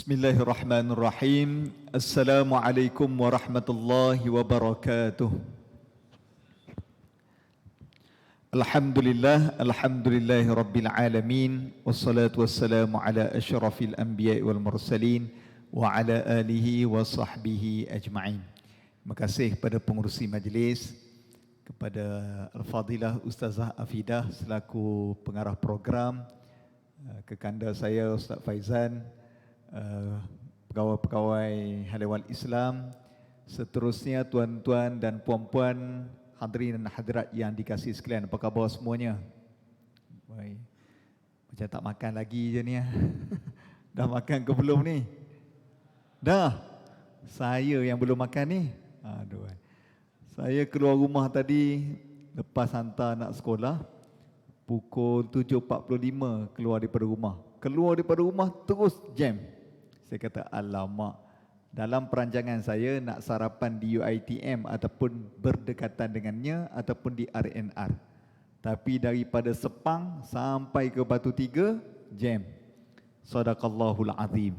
Bismillahirrahmanirrahim. Assalamualaikum warahmatullahi wabarakatuh. Alhamdulillahi rabbil alamin. Wassalatu wassalamu ala asyrafil anbiya'i wal mursalin wa ala alihi wa sahbihi ajma'in. Terima kasih kepada pengurusi majlis, kepada Al-Fadilah Ustazah Afidah selaku pengarah program, kekanda saya Ustaz Faizan, pegawai-pegawai Haliwal Islam, seterusnya tuan-tuan dan puan-puan, hadirin dan hadirat yang dikasihi sekalian. Apa khabar semuanya? Baik. Macam tak makan lagi je ni. Dah makan ke belum ni? Dah. Saya yang belum makan ni. Aduh. Saya keluar rumah tadi lepas hantar anak sekolah pukul 7.45 keluar daripada rumah. Keluar daripada rumah terus jam. Saya kata alamak, dalam perancangan saya nak sarapan di UiTM ataupun berdekatan dengannya ataupun di RNR. Tapi daripada Sepang sampai ke Batu Tiga, jam. Sadaqallahul azim.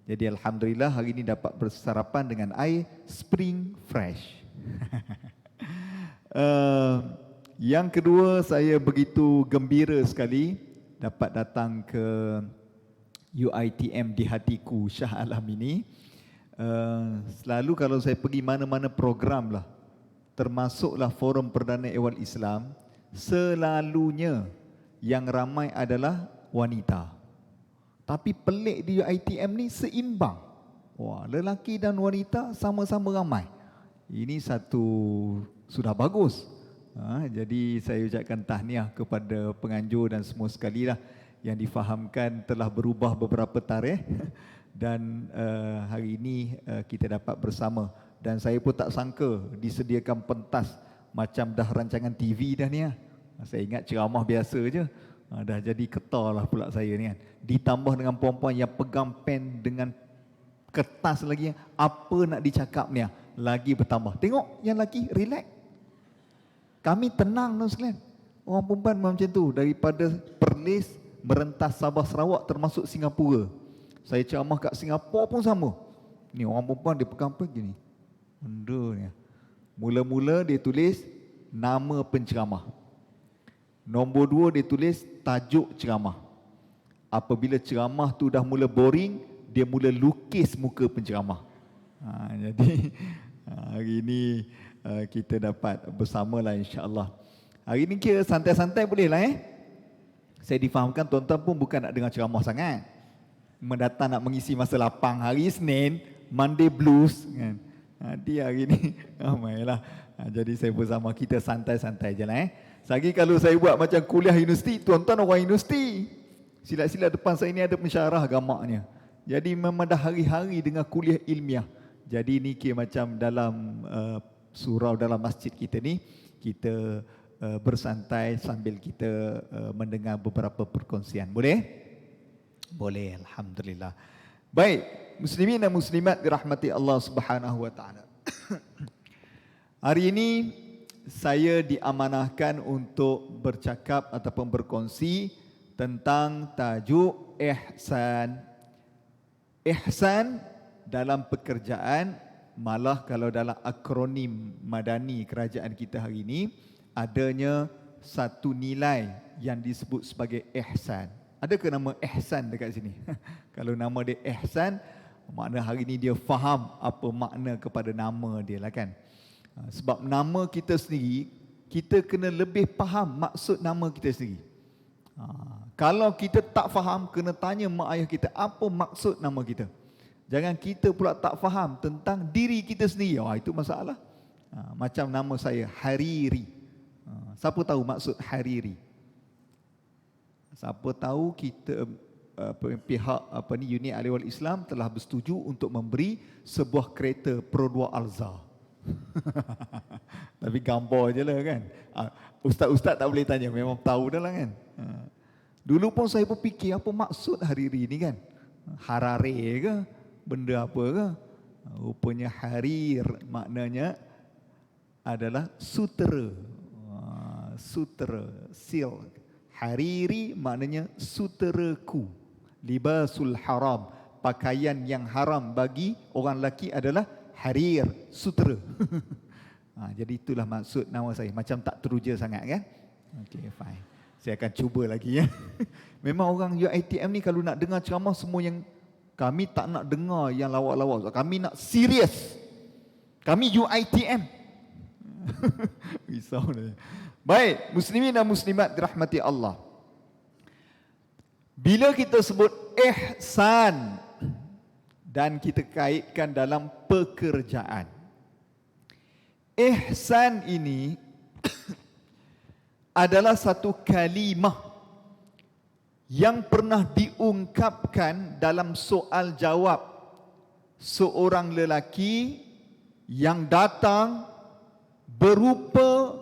Jadi alhamdulillah hari ini dapat bersarapan dengan air spring fresh. Yang kedua, saya begitu gembira sekali dapat datang ke UiTM di hatiku Shah Alam ini. Selalu kalau saya pergi mana-mana program lah, termasuklah Forum Perdana Ehwal Islam, selalunya yang ramai adalah wanita. Tapi pelik di UiTM ni seimbang. Wah, lelaki dan wanita sama-sama ramai. Ini satu sudah bagus. Jadi saya ucapkan tahniah kepada penganjur dan semua sekali lah yang difahamkan telah berubah beberapa tarikh dan hari ini kita dapat bersama. Dan saya pun tak sangka disediakan pentas macam dah rancangan TV dah ni. Saya ingat ceramah biasa je, dah jadi ketar lah pula saya ni kan. Ditambah dengan perempuan yang pegang pen dengan kertas lagi, apa nak dicakap ni lagi bertambah. Tengok yang lelaki relax, kami tenang tuan sekalian. Orang perempuan macam tu, daripada Perlis merentas Sabah Sarawak termasuk Singapura. Saya ceramah kat Singapura pun sama. Ni orang perempuan dia pegang apa gini. Benda ni. Mula-mula dia tulis nama penceramah. Nombor 2 dia tulis tajuk ceramah. Apabila ceramah tu dah mula boring, dia mula lukis muka penceramah. Jadi hari ini kita dapat bersamalah insya-Allah. Hari ini kira santai-santai boleh lah Saya difahamkan tuan-tuan pun bukan nak dengar ceramah sangat. Mendatang nak mengisi masa lapang hari Isnin, Monday blues kan. Dia hari ni ramailah. Jadi saya bersama kita santai-santai je lah Lagi kalau saya buat macam kuliah universiti, tuan-tuan orang universiti, sila-sila depan saya ni ada pensyarah gamaknya. Jadi memang dah hari-hari dengan kuliah ilmiah. Jadi ni kira macam dalam surau dalam masjid kita ni, kita bersantai sambil kita mendengar beberapa perkongsian. Boleh? Boleh, alhamdulillah. Baik, muslimin dan muslimat dirahmati Allah Subhanahu wa taala. Hari ini saya diamanahkan untuk bercakap ataupun berkongsi tentang tajuk ihsan. Ihsan dalam pekerjaan, malah kalau dalam akronim madani kerajaan kita hari ini, adanya satu nilai yang disebut sebagai ihsan. Adakah nama ihsan dekat sini? Kalau nama dia ihsan, makna hari ini dia faham apa makna kepada nama dia lah kan. Sebab nama kita sendiri, kita kena lebih faham maksud nama kita sendiri. Kalau kita tak faham, kena tanya mak ayah kita apa maksud nama kita. Jangan kita pula tak faham tentang diri kita sendiri. Itu masalah. Macam nama saya Hariri. Siapa tahu maksud Hariri? Siapa tahu kita pihak unit Ahli Islam telah bersetuju untuk memberi sebuah kereta Pro 2 Alza. Tapi gambar je lah kan. Ustaz-ustaz tak boleh tanya, memang tahu dah lah kan. Dulu pun saya berfikir apa maksud Hariri ni kan. Harare ke? Benda apa ke? Rupanya Harir maknanya adalah sutera. Sutera, silk. Hariri maknanya suteraku. Libasul haram, pakaian yang haram bagi orang lelaki adalah harir, sutera. Jadi itulah maksud nama saya. Macam tak teruja sangat kan? Okay, fine. Saya akan cuba lagi ya. Memang orang UiTM ni kalau nak dengar ceramah semua yang kami tak nak dengar yang lawak-lawak. Kami nak serius. Kami UiTM. Risau dah. Baik, muslimin dan muslimat dirahmati Allah. Bila kita sebut ihsan dan kita kaitkan dalam pekerjaan. Ihsan ini adalah satu kalimah yang pernah diungkapkan dalam soal jawab seorang lelaki yang datang berupa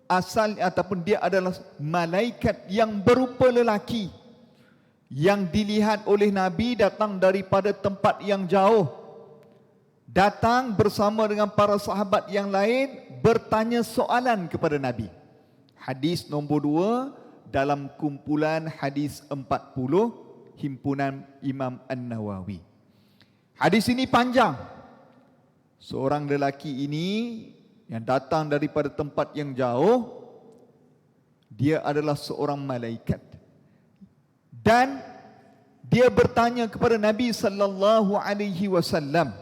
asal ataupun dia adalah malaikat yang berupa lelaki yang dilihat oleh Nabi datang daripada tempat yang jauh, datang bersama dengan para sahabat yang lain bertanya soalan kepada Nabi. Hadis nombor 2 dalam kumpulan hadis 40 himpunan Imam An-Nawawi. Hadis ini panjang. Seorang lelaki ini yang datang daripada tempat yang jauh, dia adalah seorang malaikat. Dan dia bertanya kepada Nabi sallallahu alaihi wasallam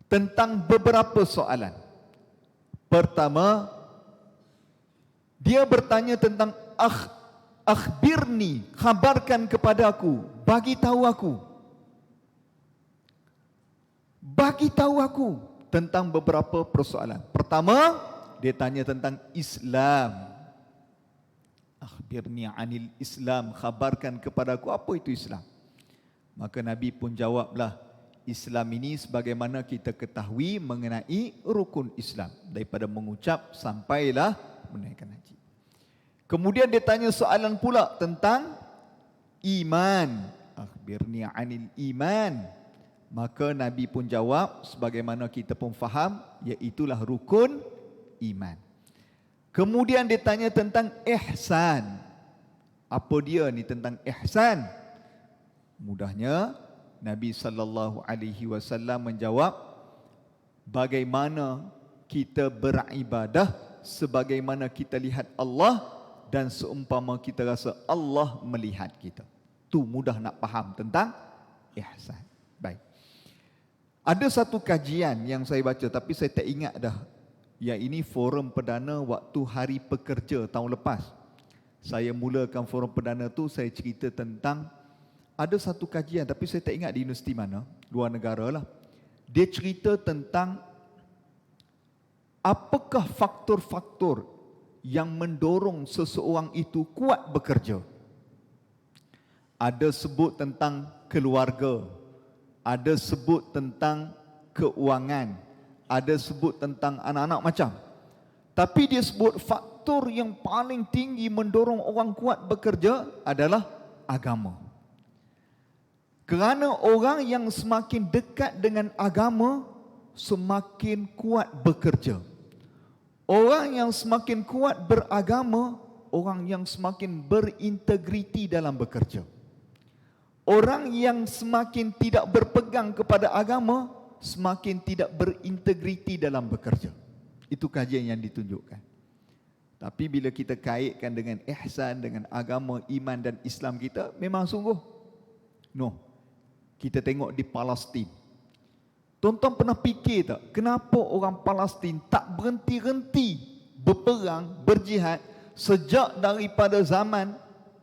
tentang beberapa soalan. Pertama, dia bertanya tentang akhbirni, khabarkan kepadaku, bagi tahu aku. Bagi tahu aku tentang beberapa persoalan. Pertama, dia tanya tentang Islam. Akhbirni anil Islam, khabarkan kepadaku apa itu Islam. Maka Nabi pun jawablah, Islam ini sebagaimana kita ketahui mengenai rukun Islam, daripada mengucap sampailah menunaikan haji. Kemudian dia tanya soalan pula tentang iman. Akhbirni anil iman. Maka Nabi pun jawab sebagaimana kita pun faham, iaitulah rukun iman. Kemudian dia tanya tentang ihsan. Apa dia ni tentang ihsan? Mudahnya Nabi sallallahu alaihi wasallam menjawab, bagaimana kita beribadah sebagaimana kita lihat Allah dan seumpama kita rasa Allah melihat kita. Tu mudah nak faham tentang ihsan. Baik. Ada satu kajian yang saya baca tapi saya tak ingat dah. Yang ini forum perdana waktu Hari Pekerja tahun lepas. Saya mulakan forum perdana tu, saya cerita tentang ada satu kajian tapi saya tak ingat di universiti mana, luar negara lah. Dia cerita tentang apakah faktor-faktor yang mendorong seseorang itu kuat bekerja. Ada sebut tentang keluarga, ada sebut tentang keuangan, ada sebut tentang anak-anak macam. Tapi dia sebut faktor yang paling tinggi mendorong orang kuat bekerja adalah agama. Kerana orang yang semakin dekat dengan agama, semakin kuat bekerja. Orang yang semakin kuat beragama, orang yang semakin berintegriti dalam bekerja. Orang yang semakin tidak berpegang kepada agama, semakin tidak berintegriti dalam bekerja. Itu kajian yang ditunjukkan. Tapi bila kita kaitkan dengan ihsan, dengan agama, iman dan Islam kita, memang sungguh. No. Kita tengok di Palestin. Tuan-tuan pernah fikir tak, kenapa orang Palestin tak berhenti-henti berperang, berjihad sejak daripada zaman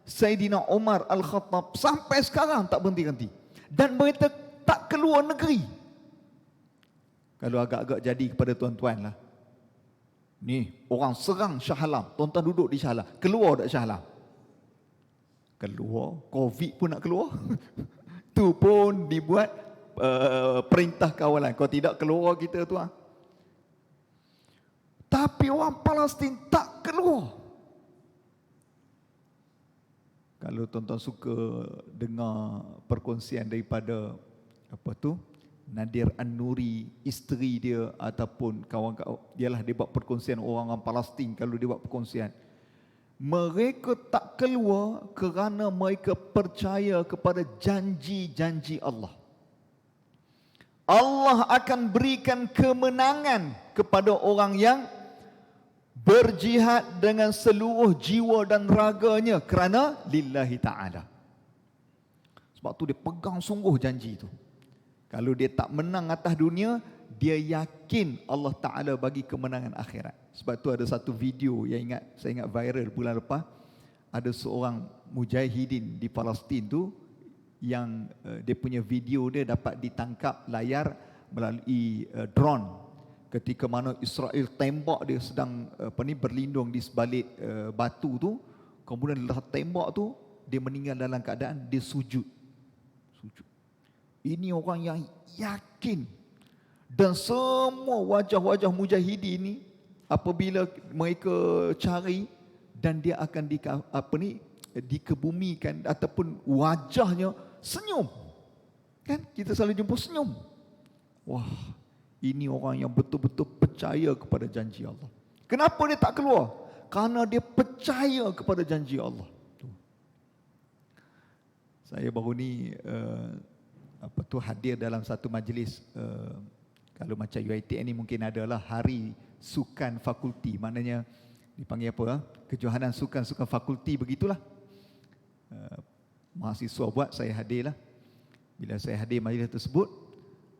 Saidina Umar Al-Khattab sampai sekarang tak berhenti-henti. Dan mereka tak keluar negeri. Kalau agak-agak jadi kepada tuan-tuan lah. Ni, orang serang Shah Alam. Tuan-tuan duduk di Shah Alam. Keluar tak Shah Alam? Keluar. Covid pun nak keluar. Tu pun dibuat perintah kawalan. Kalau tidak keluar kita tuan. Tapi orang Palestin tak keluar. Kalau tuan-tuan suka dengar perkongsian daripada Nadir An-Nuri, isteri dia ataupun kawan-kawan, dialah dia buat perkongsian orang-orang Palestin. Kalau dia buat perkongsian, Mereka tak keluar kerana mereka percaya kepada janji-janji Allah. Allah akan berikan kemenangan kepada orang yang berjihad dengan seluruh jiwa dan raganya kerana lillahi ta'ala. Sebab tu dia pegang sungguh janji itu. Kalau dia tak menang atas dunia, dia yakin Allah Ta'ala bagi kemenangan akhirat. Sebab tu ada satu video yang saya ingat viral bulan lepas. Ada seorang mujahidin di Palestin tu yang dia punya video dia dapat ditangkap layar melalui drone. Ketika mana Israel tembak dia sedang berlindung di sebalik batu tu, kemudian lepas tembak tu dia meninggal dalam keadaan dia sujud. Ini orang yang yakin. Dan semua wajah-wajah mujahidin ini apabila mereka cari dan dia akan dikebumikan ataupun wajahnya senyum. Kan kita selalu jumpa senyum. Wah, ini orang yang betul-betul percaya kepada janji Allah. Kenapa dia tak keluar? Karena dia percaya kepada janji Allah. Saya baru ni hadir dalam satu majlis, kalau macam UiTM ni mungkin adalah hari sukan fakulti, maknanya dipanggil apa? Kejohanan sukan fakulti, begitulah. Mahasiswa buat, saya hadirlah. Bila saya hadir majlis tersebut,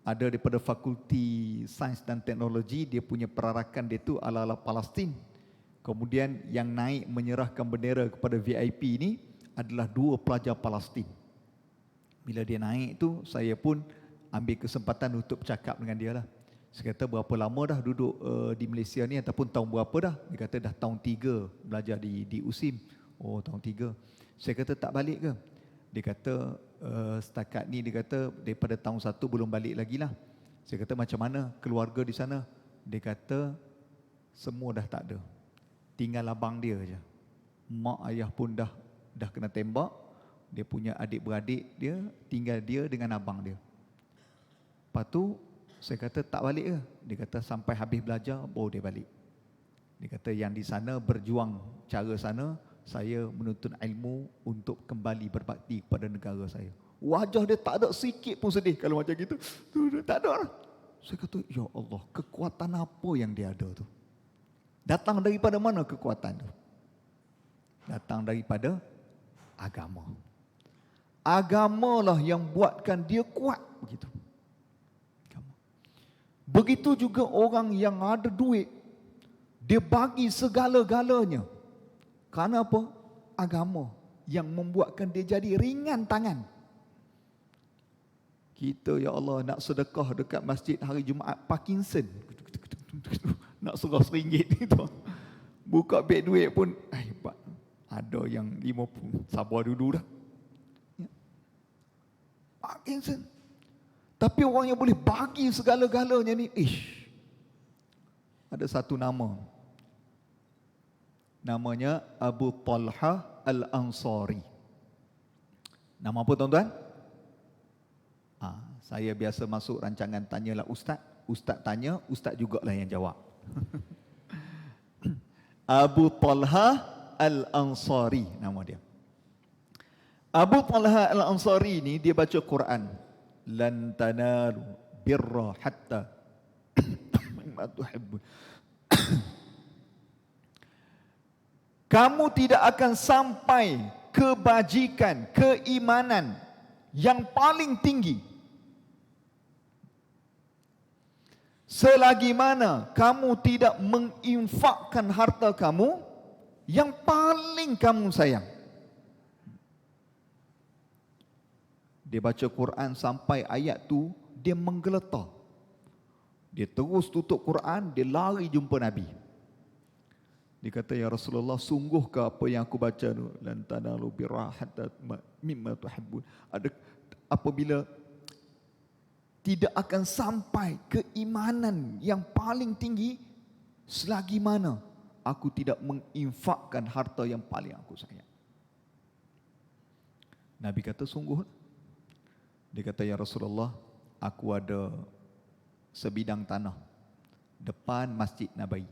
ada daripada Fakulti Sains dan Teknologi, dia punya perarakan dia tu ala-ala Palestin. Kemudian yang naik menyerahkan bendera kepada VIP ini adalah 2 pelajar Palestin. Bila dia naik tu, saya pun ambil kesempatan untuk bercakap dengan dia lah. Saya kata, berapa lama dah duduk di Malaysia ni, ataupun tahun berapa dah? Dia kata dah tahun 3 belajar di USIM. Oh, tahun 3. Saya kata, tak balik ke? Dia kata, setakat ni dia kata daripada tahun 1 belum balik lagi lah. Saya kata, macam mana keluarga di sana? Dia kata, semua dah tak ada, tinggal abang dia je. Mak ayah pun dah kena tembak. Dia punya adik-beradik dia, tinggal dia dengan abang dia. Lepas tu saya kata, tak balik ke? Dia kata sampai habis belajar baru dia balik. Dia kata yang di sana berjuang cara sana, saya menuntut ilmu untuk kembali berbakti kepada negara saya. Wajah dia tak ada sikit pun sedih kalau macam gitu. Tak ada. Saya kata, ya Allah, kekuatan apa yang dia ada tu? Datang daripada mana kekuatan tu? Datang daripada agama. Agamalah yang buatkan dia kuat begitu. Begitu juga orang yang ada duit, dia bagi segala-galanya. Kerana apa? Agama yang membuatkan dia jadi ringan tangan. Kita, ya Allah, nak sedekah dekat masjid hari Jumaat Parkinson, nak serah RM1 itu, buka beg duit pun hebat. Ada yang 50, sabar dulu dah. Ya. Parkinson. Tapi orang yang boleh bagi segala-galanya ni, ada satu nama. Namanya Abu Talha Al-Ansari. Nama apa tuan-tuan? Saya biasa masuk rancangan Tanyalah Ustaz. Ustaz tanya, Ustaz jugalah yang jawab. Abu Talha Al-Ansari nama dia. Abu Talha Al-Ansari ni dia baca Quran. Lan tanalu birra hatta mimma tuhibbun. Kamu tidak akan sampai kebajikan, keimanan yang paling tinggi selagi mana kamu tidak menginfakkan harta kamu yang paling kamu sayang. Dia baca Quran sampai ayat tu dia menggeletar. Dia terus tutup Quran, dia lari jumpa Nabi. Dia kata, ya Rasulullah, sungguhkah apa yang aku baca tu? Lan tanalu birra hatta mimma tuhibbun. Apabila tidak akan sampai keimanan yang paling tinggi selagi mana aku tidak menginfakkan harta yang paling aku sayang. Nabi kata, sungguh. Dia kata, ya Rasulullah, aku ada sebidang tanah depan Masjid Nabawi.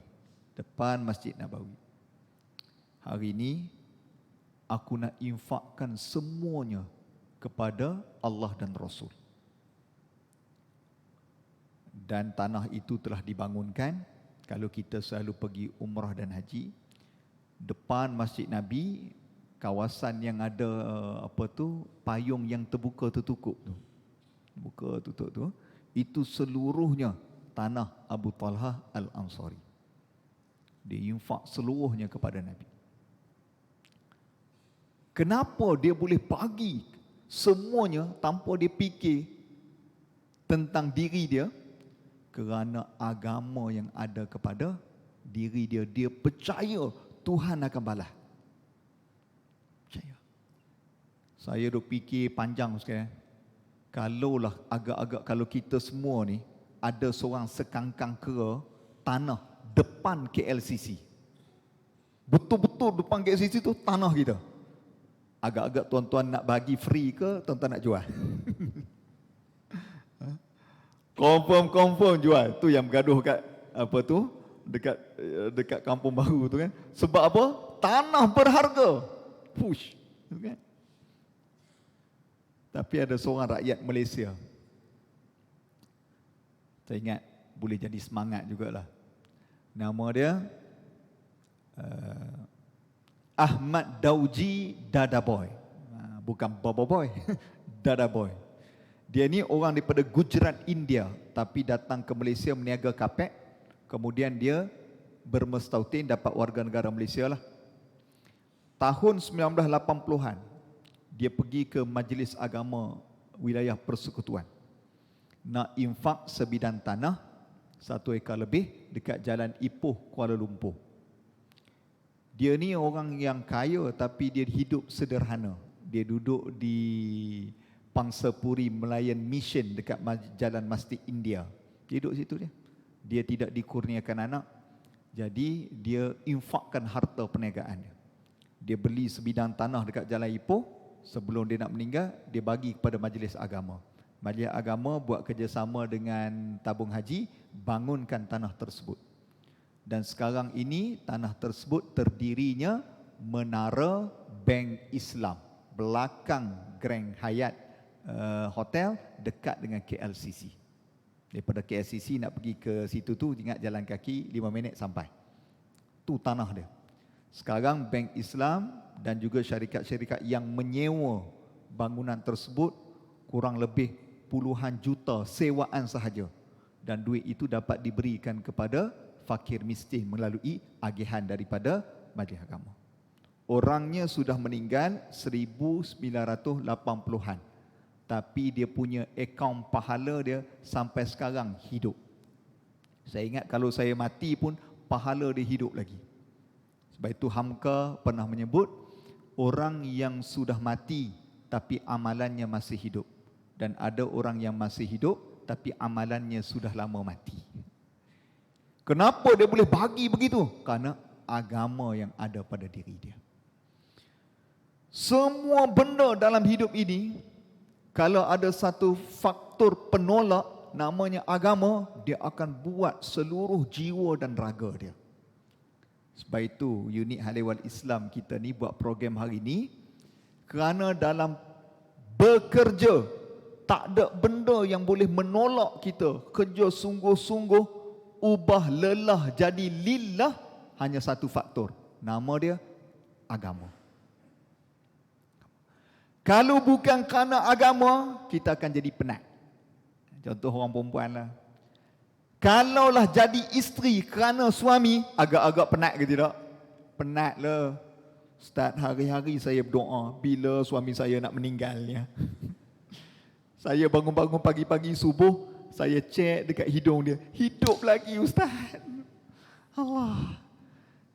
Depan Masjid Nabawi. Hari ini aku nak infakkan semuanya kepada Allah dan Rasul. Dan tanah itu telah dibangunkan. Kalau kita selalu pergi umrah dan haji, depan Masjid Nabi, kawasan yang ada payung yang terbuka tertutup tu. Buka tutup tu, itu seluruhnya tanah Abu Talha Al-Ansari. Dia infak seluruhnya kepada Nabi. Kenapa dia boleh bagi semuanya tanpa dia fikir tentang diri dia? Kerana agama yang ada kepada diri dia. Dia percaya Tuhan akan balas. Percaya. Saya duk fikir panjang sekarang. Kalaulah agak-agak, kalau kita semua ni ada seorang sekangkang kera tanah depan KLCC. Betul-betul depan KLCC tu tanah kita. Agak-agak tuan-tuan nak bagi free ke, tuan-tuan nak jual? Confirm jual. Tu yang bergaduh kat dekat Kampung Baru tu kan. Sebab apa? Tanah berharga. Push. Kan? Tapi ada seorang rakyat Malaysia. Saya ingat boleh jadi semangat jugalah. Nama dia Ahmad Dauji Dadaboy. Bukan Bobo Boy. Dadaboy. Dia ni orang daripada Gujarat, India, tapi datang ke Malaysia meniaga kapek. Kemudian dia bermestautin, dapat warga negara Malaysia lah. Tahun 1980-an, dia pergi ke Majlis Agama Wilayah Persekutuan. Nak infak sebidang tanah 1 ekar lebih dekat Jalan Ipoh, Kuala Lumpur. Dia ni orang yang kaya tapi dia hidup sederhana. Dia duduk di Pangsapuri Melayan Mission dekat Jalan Masjid India. Dia duduk situ dia. Dia tidak dikurniakan anak. Jadi dia infakkan harta perniagaan dia. Dia beli sebidang tanah dekat Jalan Ipoh. Sebelum dia nak meninggal, dia bagi kepada majlis agama. Majlis agama buat kerjasama dengan tabung haji, bangunkan tanah tersebut. Dan sekarang ini tanah tersebut terdirinya Menara Bank Islam belakang Grand Hyatt Hotel dekat dengan KLCC. Daripada KLCC nak pergi ke situ tu, ingat jalan kaki 5 minit sampai. Tu tanah dia. Sekarang Bank Islam dan juga syarikat-syarikat yang menyewa bangunan tersebut kurang lebih puluhan juta sewaan sahaja. Dan duit itu dapat diberikan kepada fakir miskin melalui agihan daripada Majlis Agama. Orangnya sudah meninggal 1980-an. Tapi dia punya akaun pahala dia sampai sekarang hidup. Saya ingat kalau saya mati pun pahala dia hidup lagi. Sebab itu Hamka pernah menyebut orang yang sudah mati tapi amalannya masih hidup. Dan ada orang yang masih hidup tapi amalannya sudah lama mati. Kenapa dia boleh bagi begitu? Karena agama yang ada pada diri dia. Semua benda dalam hidup ini, kalau ada satu faktor penolak namanya agama, dia akan buat seluruh jiwa dan raga dia. Sebab itu unit Halewal Islam kita ni buat program hari ini, kerana dalam bekerja tak ada benda yang boleh menolak kita. Kerja sungguh-sungguh, ubah lelah jadi lillah, hanya satu faktor. Nama dia agama. Kalau bukan kerana agama, kita akan jadi penat. Contoh orang perempuan lah. Kalaulah jadi isteri kerana suami, agak-agak penat ke tidak? Penat lah. Ustaz, hari-hari saya berdoa bila suami saya nak meninggalnya. Saya bangun-bangun pagi-pagi subuh, saya cek dekat hidung dia. Hidup lagi Ustaz. Allah.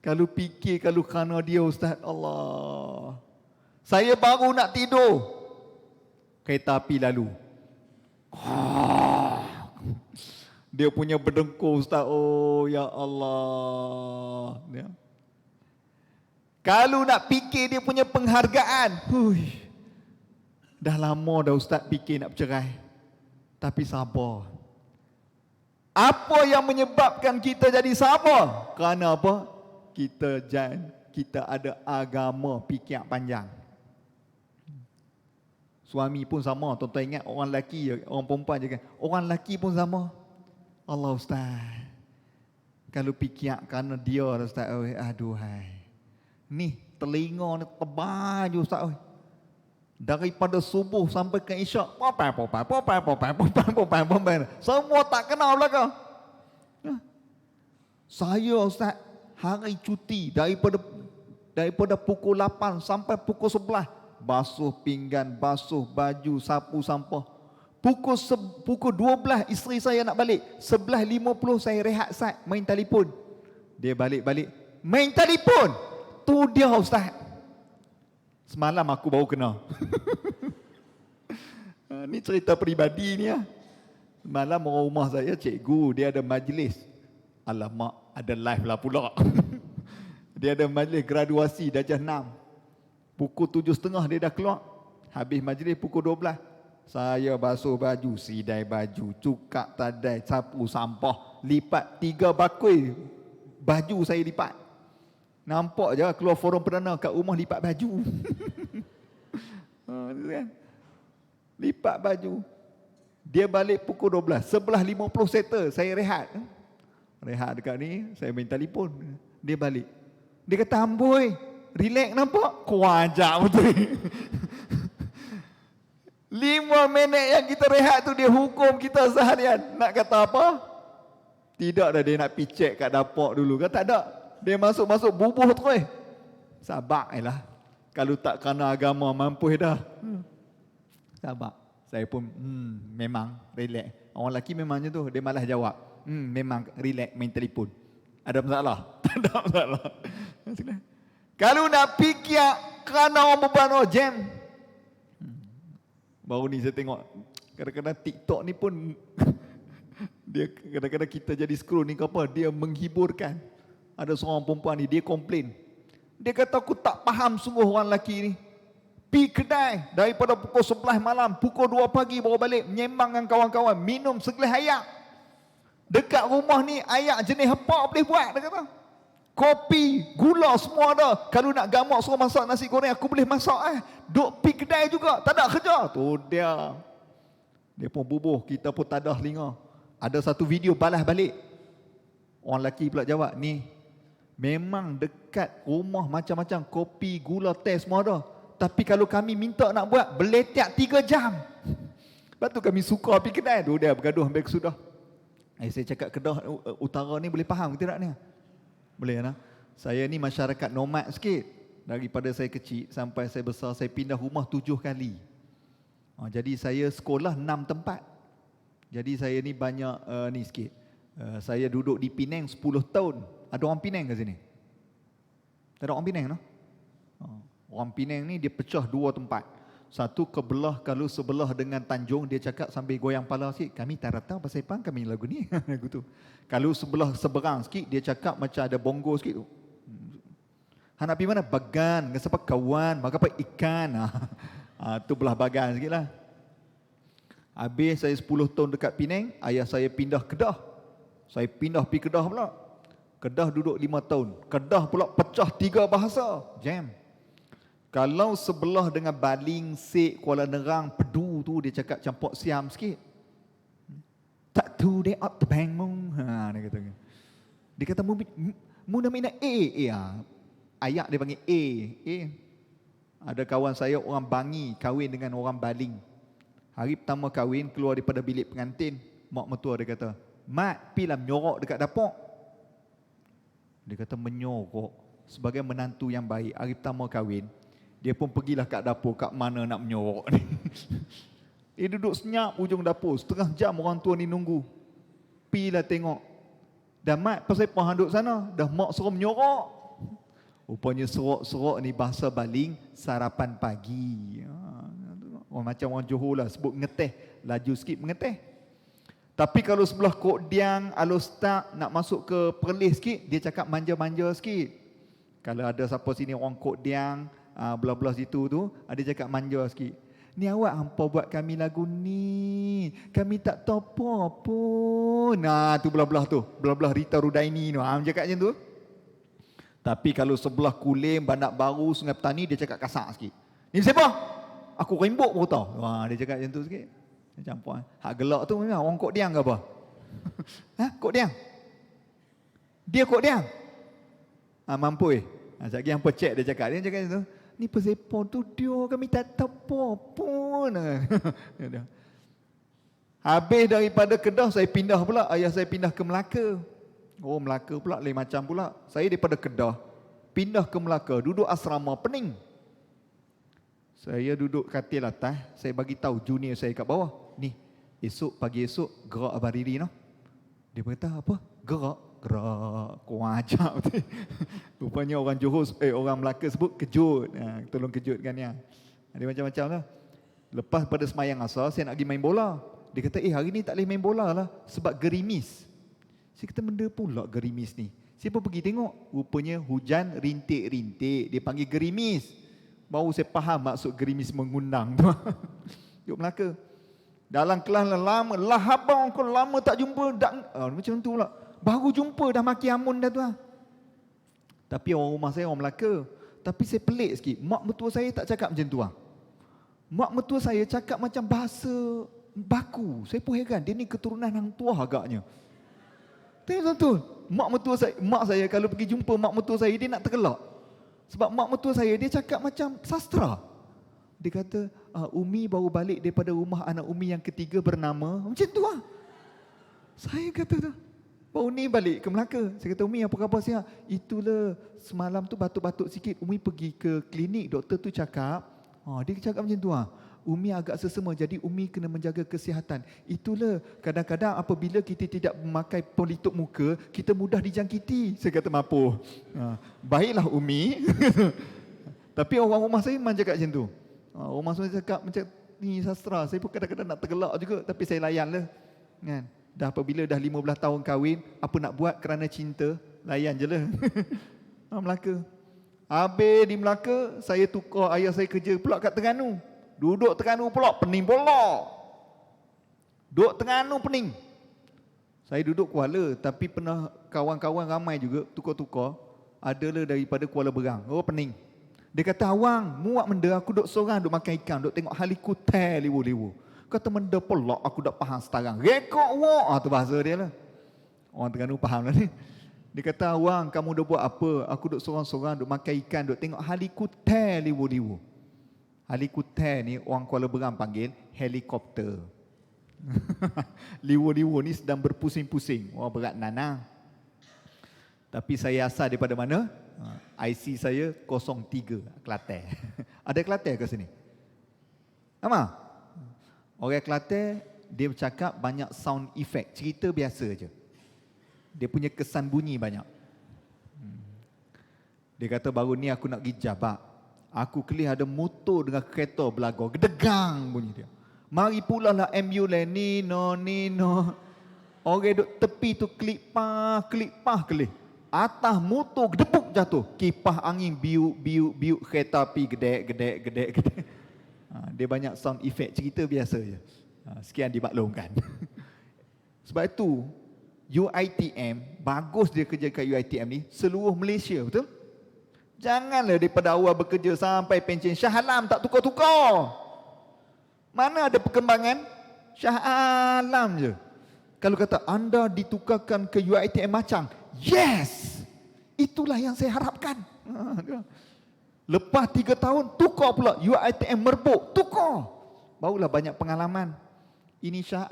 Kalau fikir kalau kerana dia Ustaz, Allah. Saya baru nak tidur, kereta api lalu. Dia punya berdengkur Ustaz. Oh ya Allah. Ya. Kalau nak fikir dia punya penghargaan, dah lama dah Ustaz fikir nak bercerai. Tapi sabar. Apa yang menyebabkan kita jadi sabar? Kerana apa? kita ada agama fikir panjang. Suami pun sama, tuan-tuan ingat orang lelaki, orang perempuan je kan. Orang lelaki pun sama. Allah Ustaz. Kalau fikir kerana dia Ustaz, aduhai. Ni telinga ni tebal je Ustaz. Daripada subuh sampai ke isyak, popai. Semua tak kenal belakang. Saya Ustaz, hari cuti daripada pukul 8 sampai pukul 11, basuh pinggan, basuh baju, sapu sampah. Pukul 12 isteri saya nak balik. 11.50 saya rehat Ustaz, main telefon. Dia balik main telefon. Tu dia Ustaz. Semalam aku baru kena. Ni cerita peribadi ni ya. Semalam orang rumah saya cikgu, dia ada majlis. Alamak, ada live lah pula. Dia ada majlis graduasi darjah 6. Pukul 7.30 dia dah keluar. Habis majlis pukul 12. Saya basuh baju, sidai baju, cukak tadai, sapu sampah, lipat 3 bakul baju saya lipat. Nampak je keluar forum perdana kat rumah lipat baju. Kan? Lipat baju. Dia balik pukul 12. 11.50 settle, saya rehat. Rehat dekat ni, saya main telefon. Dia balik. Dia kata, amboi, relax nampak? Kuajak betul. 5 minit yang kita rehat tu dia hukum kita seharian. Nak kata apa? Tidak dah dia nak pergi check kat dapur dulu. Kata tak ada. Dia masuk bubuh terus. Sabar lah. Kalau tak kerana agama mampu dah. Sabar. Saya pun memang relax. Orang lelaki memang macam tu. Dia malas jawab. Memang relax main telefon. Ada masalah? Tak ada masalah. Kalau nak fikir kerana orang berbuat jam. Baru ni saya tengok kadang-kadang TikTok ni pun dia kadang-kadang kita jadi scroll ni ke apa, dia menghiburkan. Ada seorang perempuan ni dia komplain. Dia kata aku tak faham sungguh orang lelaki ni. Pi kedai daripada pukul 11 malam, pukul 2 pagi baru balik menyembang dengan kawan-kawan, minum segelas ayak. Dekat rumah ni ayak jenis apa boleh buat dia kata. Kopi, gula semua ada. Kalau nak gamak suruh masak nasi goreng aku boleh masak Duk pi kedai juga, tak ada kerja. Tu dia. Dia pun bubuh, kita pun tak ada telinga. Ada satu video balas balik. Orang lelaki pula jawab, ni memang dekat rumah macam-macam kopi, gula, teh semua ada. Tapi kalau kami minta nak buat, beletiak 3 jam. Lepas tu kami suka pi kedai. Tu dia bergaduh sampai kesudah. Saya cakap Kedah Utara ni boleh faham ke tidak ni? Boleh lah. Saya ni masyarakat nomad sikit. Daripada saya kecil sampai saya besar, saya pindah rumah 7 kali. Jadi saya sekolah 6 tempat. Jadi saya ni banyak ni sikit. Saya duduk di Penang 10 tahun. Ada orang Penang ke sini? Tak ada orang Penang no? Orang Penang ni dia pecah 2 tempat. Satu kebelah, kalau sebelah dengan Tanjung, dia cakap sambil goyang pala sikit, kami tak tahu pasal apa kami lagu ni. Lagu tu. Kalau sebelah seberang sikit, dia cakap macam ada bongo sikit tu. Nak pergi mana? Bagan. Dengan siapa kawan, maka apa ikan. Tu belah bagan sikit lah. Habis saya 10 tahun dekat Penang, ayah saya pindah Kedah. Saya pindah pergi Kedah pula. Kedah duduk 5 tahun. Kedah pula pecah 3 bahasa. Jam. Kalau sebelah dengan Baling, Sek, Kuala Nerang, Pedu tu dia cakap campur Siam sikit. Tak tu dia out the bang mung. Dia kata. Dia kata mu nama ina Ayak dia panggil A. Ada kawan saya orang Bangi kahwin dengan orang Baling. Hari pertama kahwin keluar daripada bilik pengantin, mak mertua dia kata, "Mat, pilah menyorok dekat dapur." Dia kata menyorok sebagai menantu yang baik. Hari pertama kahwin, dia pun pergilah kat dapur, kat mana nak menyorok ni. Dia duduk senyap ujung dapur, setengah jam orang tua ni nunggu. Pilah tengok. Dah mat, pasal apa duduk sana? Dah mak suruh menyorok. Rupanya serok-serok ni bahasa Baling, sarapan pagi. Macam orang Johor lah, sebut ngeteh. Laju sikit mengeteh. Tapi kalau sebelah Kok Diang, Alostak nak masuk ke Perlis sikit, dia cakap manja-manja sikit. Kalau ada siapa sini orang Kok Diang, belah-belah situ tu, ada cakap manja sikit. Ni awak hampa buat kami lagu ni. Kami tak tahu apa pun. Tu belah-belah tu. Belah-belah Rita Rudaini tu. Cakap macam tu. Tapi kalau sebelah Kulim, Bandar Baru, Sungai Petani, dia cakap kasar sikit. Ni siapa? Aku rembuk pun tahu. Wah, dia cakap macam tu sikit. Dia campur. Hak gelak tu memang orang Kok Diang ke apa? Kok Diang? Dia Kok Diang? Mampu sekejap lagi hampa cek dia cakap. Dia cakap tu, ni pesepo tu dia kami tak tahu pun. Habis daripada Kedah, saya pindah pula. Ayah saya pindah ke Melaka. Oh, Melaka pula, lain macam pula. Saya daripada Kedah, pindah ke Melaka, duduk asrama Pening. Saya duduk katil atas, saya bagi tahu junior saya kat bawah. Ni, pagi esok, gerak Abang Riri no. Dia berkata, apa? Gerak. Kau ajak betul. Rupanya orang Johor, orang Melaka sebut kejut. Tolong kejutkan ya. Dia macam-macam lah. Lepas pada semayang asar, saya nak pergi main bola. Dia kata, hari ni tak boleh main bola lah sebab gerimis. Saya kata, benda pula gerimis ni. Siapa pergi tengok? Rupanya hujan rintik-rintik. Dia panggil gerimis. Baru saya faham maksud gerimis mengundang tu. Duduk Melaka. Dalam kelas lama. Lah abang kau lama tak jumpa. Macam tu pula. Baru jumpa dah maki amun dah tu lah. Tapi orang rumah saya orang Melaka. Tapi saya pelik sikit. Mak mertua saya tak cakap macam tu lah. Mak mertua saya cakap macam bahasa baku. Saya pun heran. Dia ni keturunan hang tua agaknya. Tengok tu. Mak saya kalau pergi jumpa mak mertua saya, dia nak tergelak. Sebab mak mertua saya, dia cakap macam sastra. Dia kata, Umi baru balik daripada rumah anak Umi yang ketiga bernama. Macam tu lah. Saya kata tu. Baru ni balik ke Melaka. Saya kata, Umi apa khabar sihat? Itulah semalam tu batuk-batuk sikit. Umi pergi ke klinik, doktor tu cakap, dia cakap macam tu lah. Umi agak sesama, jadi Umi kena menjaga kesihatan. Itulah kadang-kadang apabila kita tidak memakai pelitup muka, kita mudah dijangkiti. Saya kata mampu. Baiklah Umi. Tapi orang rumah saya memang cakap macam tu. Rumah saya cakap macam ni sastra. Saya pun kadang-kadang nak tergelak juga, tapi saya layan lah. Kan? Dah apabila dah 15 tahun kahwin, apa nak buat kerana cinta, layan je lah. Melaka. Habis di Melaka, saya tukar ayah saya kerja pula kat Terengganu. Duduk Terengganu pula, Pening pula. Duduk Terengganu Pening. Saya duduk Kuala, tapi pernah kawan-kawan ramai juga, tukar-tukar. Adalah daripada Kuala Berang. Oh, Pening. Dia kata, awang, muak benda aku duduk seorang, duduk makan ikan, duduk tengok helikopter liwu-liwu. Kata benda pula aku dah faham sekarang. Rekod wak. Tu bahasa dia lah. Orang Terengganu faham lah ni. Dia kata, awang, kamu dah buat apa? Aku duduk seorang-seorang, duduk makan ikan, duduk tengok helikopter liwu-liwu. Helikopter ni orang Kuala Berang panggil helikopter. Liwu-liwu ni sedang berpusing-pusing. Wah, berat nana. Tapi saya asal daripada mana? IC saya 03 Kelantan. Ada Kelantan ke sini? Ama? Orang Kelantan dia bercakap banyak sound effect, cerita biasa je. Dia punya kesan bunyi banyak. Dia kata baru ni aku nak pergi Jabak. Aku kelih ada motor dengan kereta belagor. Gedegang bunyi dia. Mari pula lah ambulans ni no. Orang duduk tepi tu klik pah kelih. Atas motor gedebuk jatuh. Kipas angin biuk kereta api gedek. Dia banyak sound effect, cerita biasa je. Sekian dimaklumkan. Sebab itu UiTM, bagus dia kerja kat UiTM ni seluruh Malaysia, betul? Janganlah daripada awal bekerja sampai pencen Shah Alam tak tukar-tukar. Mana ada perkembangan? Shah Alam je. Kalau kata anda ditukarkan ke UiTM Machang, yes! Itulah yang saya harapkan. Lepas 3 tahun, tukar pula UiTM Merbuk, tukar. Barulah banyak pengalaman. Ini Shah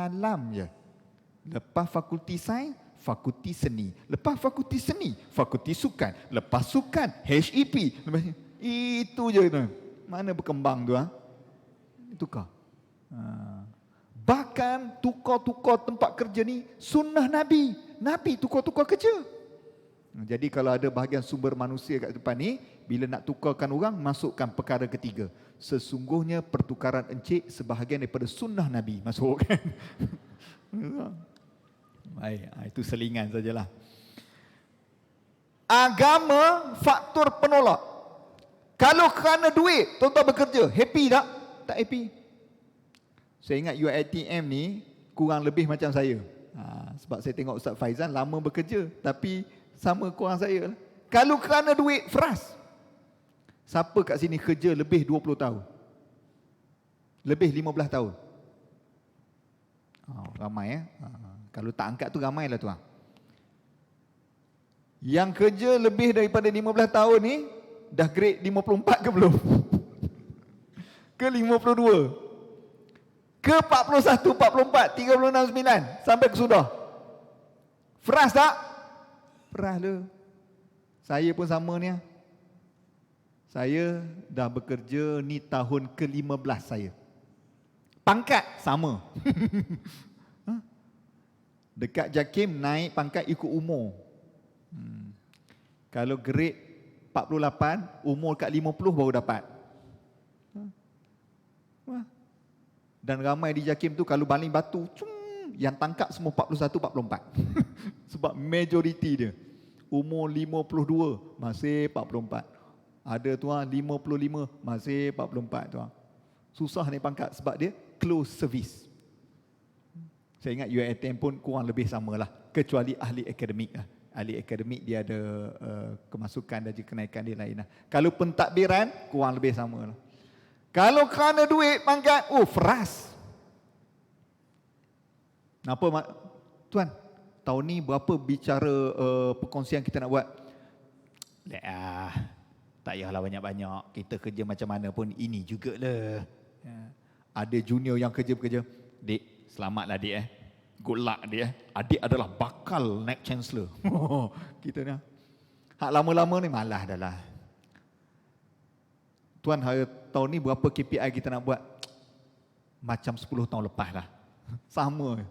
Alam je. Lepas fakulti sains, fakulti seni. Lepas fakulti seni, fakulti sukan. Lepas sukan, HEP. Itu je. Mana berkembang tu? Tukar. Bahkan tukar-tukar tempat kerja ni sunnah Nabi. Nabi tukar-tukar kerja. Jadi kalau ada bahagian sumber manusia kat depan ni, bila nak tukarkan orang, masukkan perkara ketiga. Sesungguhnya pertukaran encik sebahagian daripada sunnah Nabi. Masukkan. Baik, itu selingan sajalah. Agama faktor penolak. Kalau kerana duit, tuan-tuan bekerja, happy tak? Tak happy. Saya ingat UiTM ni kurang lebih macam saya. Sebab saya tengok Ustaz Faizan lama bekerja, tapi Sama kurang saya lah. Kalau kerana duit, frust. Siapa kat sini kerja lebih 20 tahun? Lebih 15 tahun? Ramai Kalau tak angkat tu ramai lah tuan. Yang kerja lebih daripada 15 tahun ni, dah grade 54 ke belum? Ke 52? Ke 41, 44, 36, 9? Sampai ke sudah? Frust tak? Frust lah. Saya pun sama ni. Saya dah bekerja ni tahun ke-15 saya. Pangkat sama. Dekat JAKIM naik pangkat ikut umur. Kalau grade 48, umur kat 50 baru dapat. Dan ramai di JAKIM tu kalau baling batu, yang tangkap semua 41, 44. Sebab majoriti dia. Umur 52 masih 44. Ada tuan 55 masih 44 tuan. Susah ni pangkat sebab dia close service. Saya ingat UiTM pun kurang lebih samalah, kecuali ahli akademik lah. Ahli akademik dia ada kemasukan dan kenaikan dia lain lah. Kalau pentadbiran kurang lebih sama lah. Kalau kerana duit pangkat, frust. Kenapa tuan? Tahun ni berapa bicara perkongsian kita nak buat? Tak payahlah banyak-banyak. Kita kerja macam mana pun ini jugalah. Ada junior yang kerja-kerja. Dik, selamatlah dik Good luck dik Adik adalah bakal next chancellor. Kita ni. Hak lama-lama ni malah dah lah. Tuan, tahun ni berapa KPI kita nak buat? Macam 10 tahun lepas lah. Sama.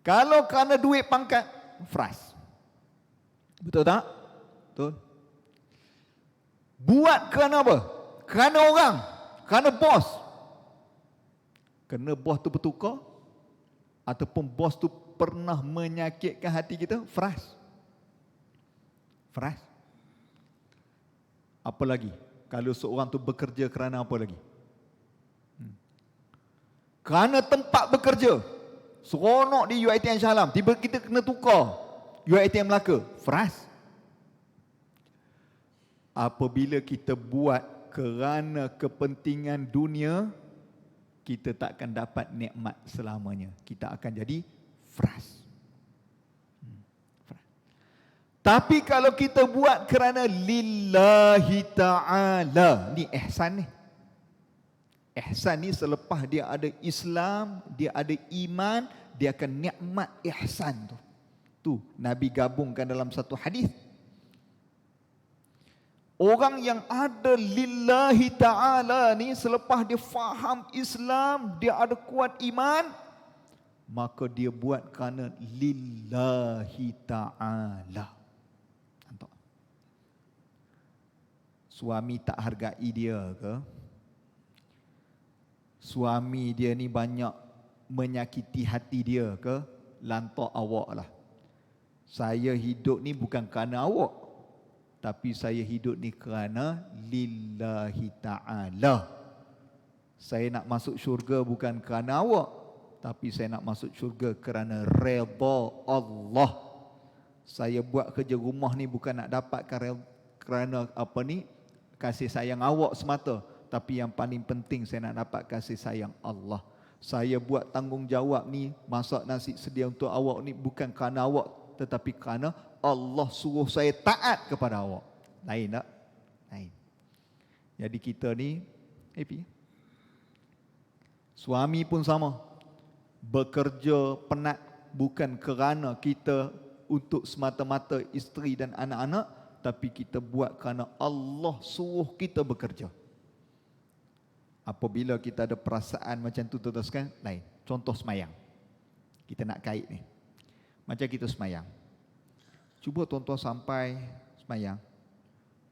Kalau kerana duit pangkat, frust. Betul tak? Betul. Buat kerana apa? Kerana orang. Kerana bos. Kerana bos tu bertukar. Ataupun bos tu pernah menyakitkan hati kita. Frust. Frust. Apa lagi? Kalau seorang tu bekerja kerana apa lagi? Kerana tempat bekerja. Seronok di UiTM Shah Alam. Tiba kita kena tukar. UiTM Melaka. Frust. Apabila kita buat kerana kepentingan dunia, kita tak akan dapat nikmat selamanya. Kita akan jadi frust. Tapi kalau kita buat kerana lillahi ta'ala, ni ihsan ni. Ihsan ni selepas dia ada Islam, dia ada iman, dia akan nikmat ihsan tu. Tu Nabi gabungkan dalam satu hadis. Orang yang ada lillahi ta'ala ni, selepas dia faham Islam, dia ada kuat iman, maka dia buat kerana lillahi ta'ala. Nampak? Suami tak hargai dia ke? Suami dia ni banyak menyakiti hati dia ke? Lantak awak lah. Saya hidup ni bukan kerana awak, tapi saya hidup ni kerana lillahi ta'ala. Saya nak masuk syurga bukan kerana awak, tapi saya nak masuk syurga kerana redha Allah. Saya buat kerja rumah ni bukan nak dapatkan kerana apa ni, kasih sayang awak semata, tapi yang paling penting saya nak dapat kasih sayang Allah. Saya buat tanggungjawab ni, masak nasi sedia untuk awak ni bukan kerana awak, tetapi kerana Allah suruh saya taat kepada awak. Lain tak? Lain. Jadi kita ni happy. Suami pun sama. Bekerja penat bukan kerana kita untuk semata-mata isteri dan anak-anak, tapi kita buat kerana Allah suruh kita bekerja. Apabila kita ada perasaan macam tu, teruskan lain. Contoh semayang. Kita nak kait ni. Macam kita semayang. Cuba tuan-tuan sampai semayang,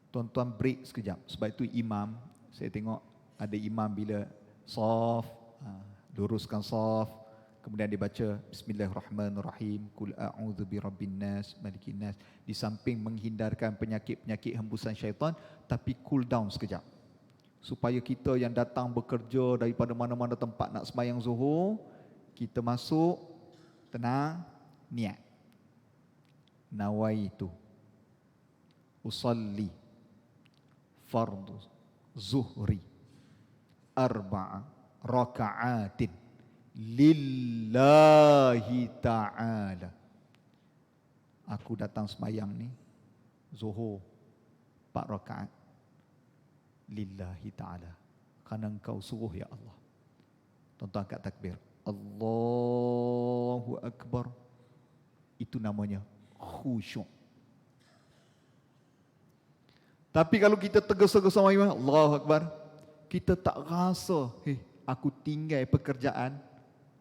tuan-tuan break sekejap. Sebab itu imam, saya tengok ada imam bila soft, luruskan soft, kemudian dia baca Bismillahirrahmanirrahim, Qul a'udzu birabbin nas, malikin nas, di samping menghindarkan penyakit-penyakit hembusan syaitan, tapi cool down sekejap. Supaya kita yang datang bekerja daripada mana-mana tempat nak semayang zuhur, kita masuk, tenang, niat. Nawaitu usalli fardu zuhri arba'a raka'atin lillahi ta'ala. Aku datang sembahyang ni zuhur 4 rakaat lillahi ta'ala, kerana engkau suruh ya Allah. Tuan-tuan angkat takbir, Allahu Akbar. Itu namanya khusyuk. Tapi kalau kita tergesa-gesa sembahyang Allahu Akbar, kita tak rasa, aku tinggal pekerjaan,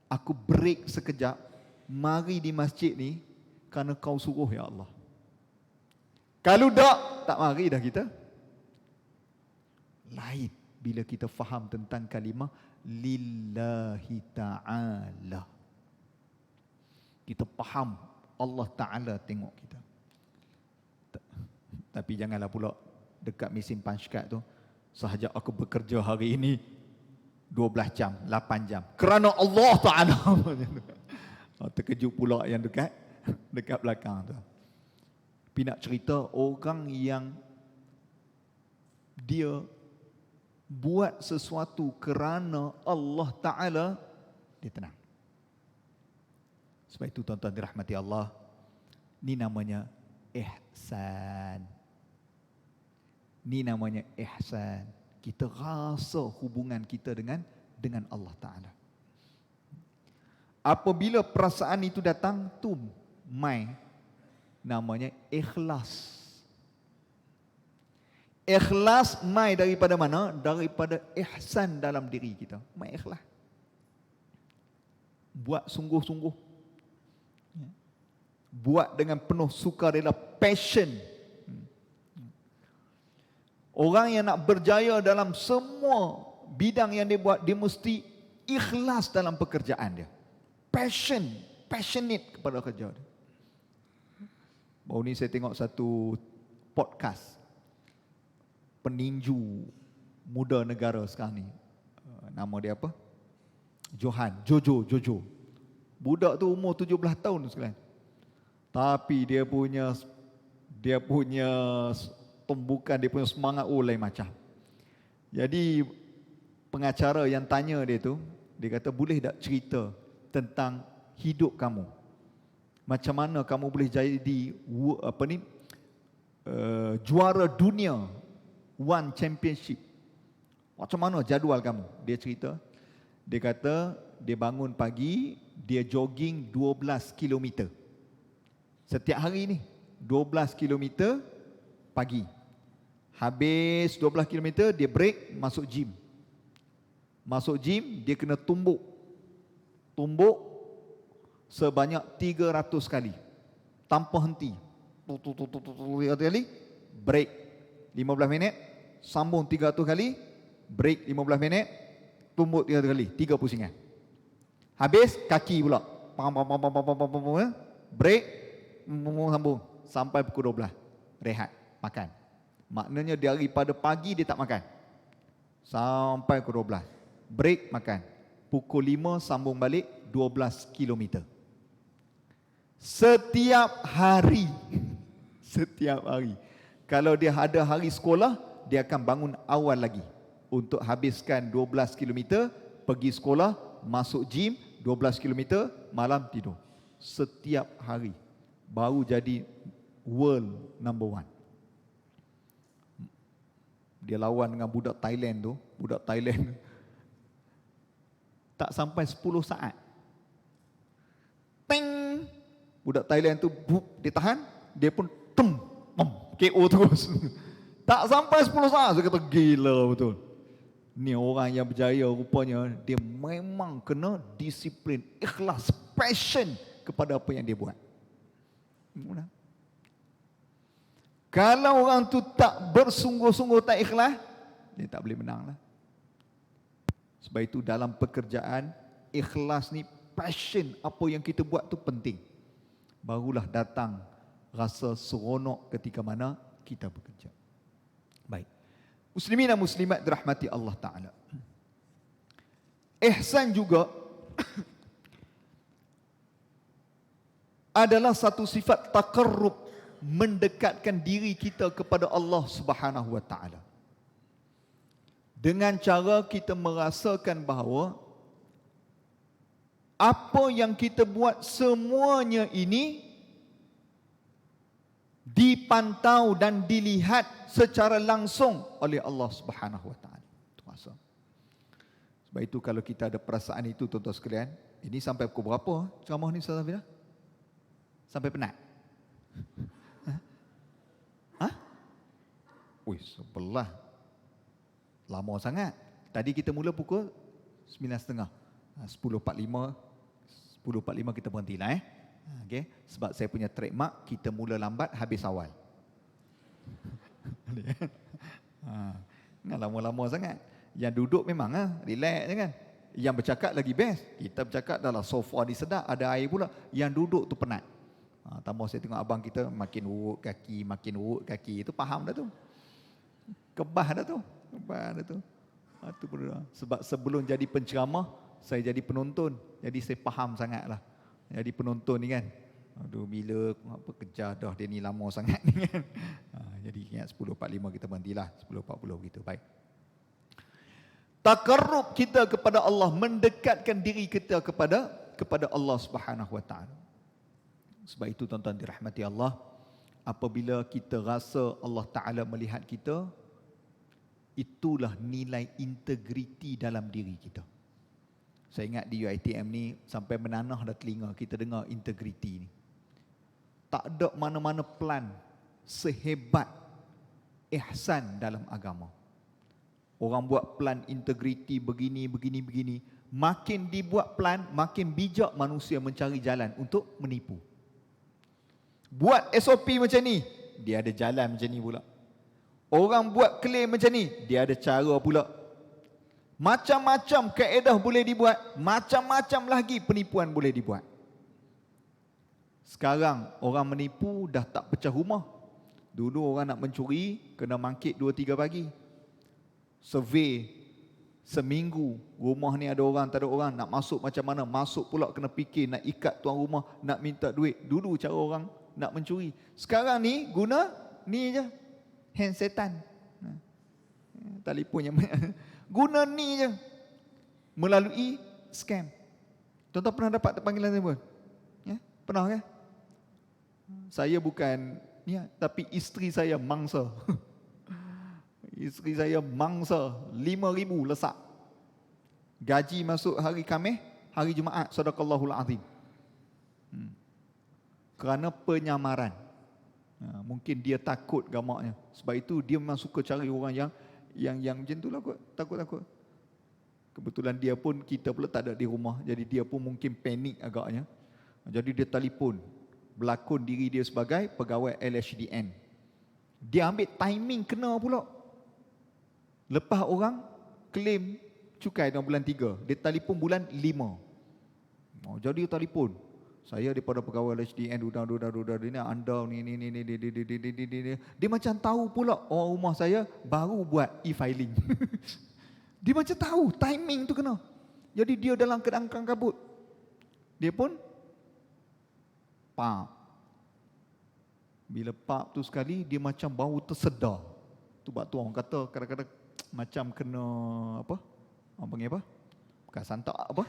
aku break sekejap, mari di masjid ni kerana kau suruh ya Allah. Kalau tak mari dah kita. Lain bila kita faham tentang kalimah lillahi ta'ala. Kita faham Allah Ta'ala tengok kita. Tapi janganlah pula dekat mesin punch card tu, sahaja aku bekerja hari ini 12 jam, 8 jam kerana Allah Ta'ala. Terkejut pula yang dekat belakang tu. Tapi nak cerita orang yang dia buat sesuatu kerana Allah Ta'ala, dia tenang. Sebab itu tuan-tuan dirahmati Allah, ni namanya ihsan. Ni namanya ihsan. Kita rasa hubungan kita dengan Allah Ta'ala. Apabila perasaan itu datang, tu namanya ikhlas. Ikhlas mai daripada mana? Daripada ihsan dalam diri kita. Mai ikhlas. Buat sungguh-sungguh. Buat dengan penuh sukarela, passion. Orang yang nak berjaya dalam semua bidang yang dia buat, dia mesti ikhlas dalam pekerjaan dia. Passionate kepada kerja dia. Baru ni saya tengok satu podcast peninju muda negara sekarang ni. Nama dia apa? Jojo. Budak tu umur 17 tahun sekarang. Tapi dia punya tumbukan, dia punya semangat lain macam. Jadi pengacara yang tanya dia tu, dia kata, boleh tak cerita tentang hidup kamu? Macam mana kamu boleh jadi juara dunia One Championship? Macam mana jadual kamu? Dia cerita. Dia kata dia bangun pagi, dia jogging 12 km. Setiap hari ni 12 km pagi. Habis 12 km dia break, masuk gym. Masuk gym dia kena tumbuk sebanyak 300 kali tanpa henti. Kali break 15 minit, sambung 300 kali, break 15 minit, tumbuk 300 kali, 3 pusingan. Habis kaki pula. Break, sambung sampai pukul 12. Rehat, makan. Maknanya daripada pagi dia tak makan sampai pukul 12. Break, makan. Pukul 5 sambung balik 12 km. Setiap hari. Setiap hari. Kalau dia ada hari sekolah, dia akan bangun awal lagi untuk habiskan 12 km, pergi sekolah, masuk gym, 12 km, malam tidur. Setiap hari. Baru jadi world number 1. Dia lawan dengan budak Thailand tu. Budak Thailand tak sampai 10 saat. Peng! Budak Thailand tu dia tahan, dia pun KO terus. Tak sampai 10 saat. Saya kata gila betul. Ni orang yang berjaya rupanya dia memang kena disiplin, ikhlas, passion kepada apa yang dia buat. Kalau orang tu tak bersungguh-sungguh, tak ikhlas, dia tak boleh menang lah. Sebab itu dalam pekerjaan, ikhlas ni, passion apa yang kita buat tu penting. Barulah datang rasa seronok ketika mana kita bekerja. Baik. Muslimin dan muslimat dirahmati Allah Ta'ala. Ihsan juga adalah satu sifat taqarrub mendekatkan diri kita kepada Allah Subhanahu wa taala. Dengan cara kita merasakan bahawa apa yang kita buat semuanya ini dipantau dan dilihat secara langsung oleh Allah Subhanahu wa taala. Sebab itu kalau kita ada perasaan itu, tuan-tuan sekalian, ini sampai pukul berapa ceramah ni Ustaz Hafizah? Sampai penat? Ui, sebelah. Lama sangat. Tadi kita mula pukul 9.30. 10.45 kita berhentilah okay? Sebab saya punya trademark, kita mula lambat, habis awal. Lama-lama sangat. Yang duduk memang relax je kan. Yang bercakap lagi best. Kita bercakap dalam sofa ni sedap, ada air pula. Yang duduk tu penat. Tambah saya tengok abang kita makin urut kaki. Itu faham dah tu. Kebah dah tu. Sebab sebelum jadi penceramah, saya jadi penonton. Jadi saya faham sangat lah. Jadi penonton ni kan, aduh bila kejar dah dia ni lama sangat ni kan. Jadi ingat 10.45 kita berhentilah. 10.40 gitu. Baik. Takarrub kita kepada Allah, mendekatkan diri kita kepada Allah Subhanahu wa taala. Sebab itu tuan-tuan dirahmati Allah, apabila kita rasa Allah Taala melihat kita, itulah nilai integriti dalam diri kita. Saya ingat di UiTM ni sampai menanah dah telinga kita dengar integriti ni. Tak ada mana-mana plan sehebat ihsan dalam agama. Orang buat plan integriti begini. Makin dibuat plan, makin bijak manusia mencari jalan untuk menipu. Buat SOP macam ni, dia ada jalan macam ni pula. Orang buat claim macam ni, dia ada cara pula. Macam-macam kaedah boleh dibuat, macam-macam lagi penipuan boleh dibuat. Sekarang orang menipu dah tak pecah rumah. Dulu orang nak mencuri, kena mangkit 2-3 pagi. Survey seminggu, rumah ni ada orang, tak ada orang, nak masuk macam mana, masuk pula kena fikir, nak ikat tuan rumah, nak minta duit. Dulu cara orang nak mencuri. Sekarang ni guna ni je, hand setan, telefon yang guna ni je, melalui scam. Tuan-tuan pernah dapat panggilan telefon? Ya? Pernah kan? Saya bukan ni, tapi isteri saya mangsa. Isteri saya mangsa 5,000 lesak. Gaji masuk hari Khamis, hari Jumaat, sadaqallahul azim. Kerana penyamaran. Mungkin dia takut gamaknya. Sebab itu dia memang suka cari orang yang macam tu lah kot. Takut-takut. Kebetulan dia pun, kita pula tak ada di rumah. Jadi dia pun mungkin panik agaknya. Jadi dia telefon. Berlakon diri dia sebagai pegawai LHDN. Dia ambil timing kena pula. Lepas orang claim cukai dalam bulan 3, dia telefon bulan 5. Jadi dia telefon, saya daripada pegawai LHDN, dudah ni, anda ni. Dia macam tahu pula orang rumah saya baru buat e-filing. Dia macam tahu timing tu kena. Jadi dia dalam keadaan kabut. Dia pun pap. Bila pap tu sekali, dia macam bau tersedar. Tu sebab tu orang kata kadang-kadang macam kena apa? Orang panggil apa? Bukan santak apa?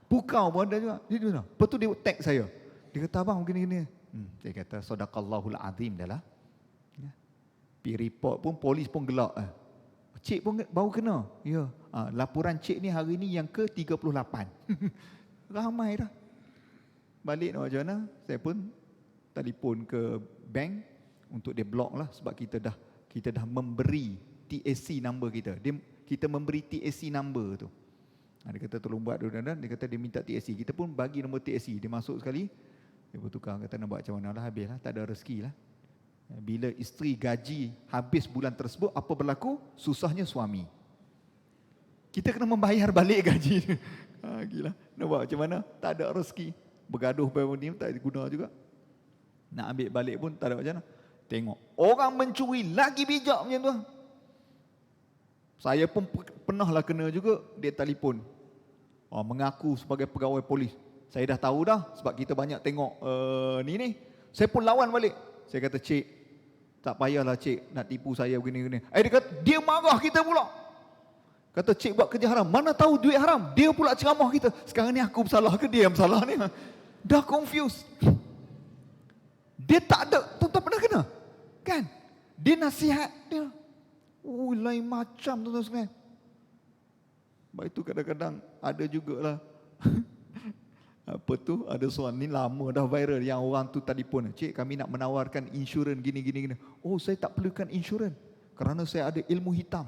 Pukau pun ada juga. Dia mana? Lepas tu dia tag saya. Dia kata, abang gini-gini. Saya kata, sadaqallahul azim dah lah. Ya. Pergi report pun, polis pun gelak. Cik pun baru kena. Ya. Laporan cik ni hari ni yang ke-38. Ramai dah. Balik nak macam mana? Saya pun telefon ke bank untuk dia block lah. Sebab kita dah memberi TAC number kita. Kita memberi TAC number tu. Dia kata tolong buat dulu. Dia kata dia minta TAC. Kita pun bagi nombor TAC. Dia masuk sekali. Dia bertukar. Kata nak buat macam mana lah. Habis lah. Tak ada rezeki lah. Bila isteri gaji habis bulan tersebut, apa berlaku? Susahnya suami. Kita kena membayar balik gaji. Gila. Nak buat macam mana? Tak ada rezeki. Bergaduh ni tak guna juga. Nak ambil balik pun tak ada macam mana. Tengok. Orang mencuri lagi bijak macam tu. Saya pun pernahlah kena juga. Dia telefon. Mengaku sebagai pegawai polis. Saya dah tahu dah. Sebab kita banyak tengok ni. Saya pun lawan balik. Saya kata, cik, tak payahlah cik nak tipu saya begini-begini. Dia kata, dia marah kita pula. Kata, cik buat kerja haram. Mana tahu duit haram. Dia pula ceramah kita. Sekarang ni aku bersalah ke dia yang bersalah ni? Dah confused. Dia tak ada, tuan-tuan pernah kena? Kan? Dia nasihat dia. Oh, lain macam tuan-tuan sekalian. Sebab itu kadang-kadang ada jugalah. Apa tu, ada soal ni lama dah viral yang orang tu telefon, cik kami nak menawarkan insurans gini. Oh, saya tak perlukan insurans kerana saya ada ilmu hitam.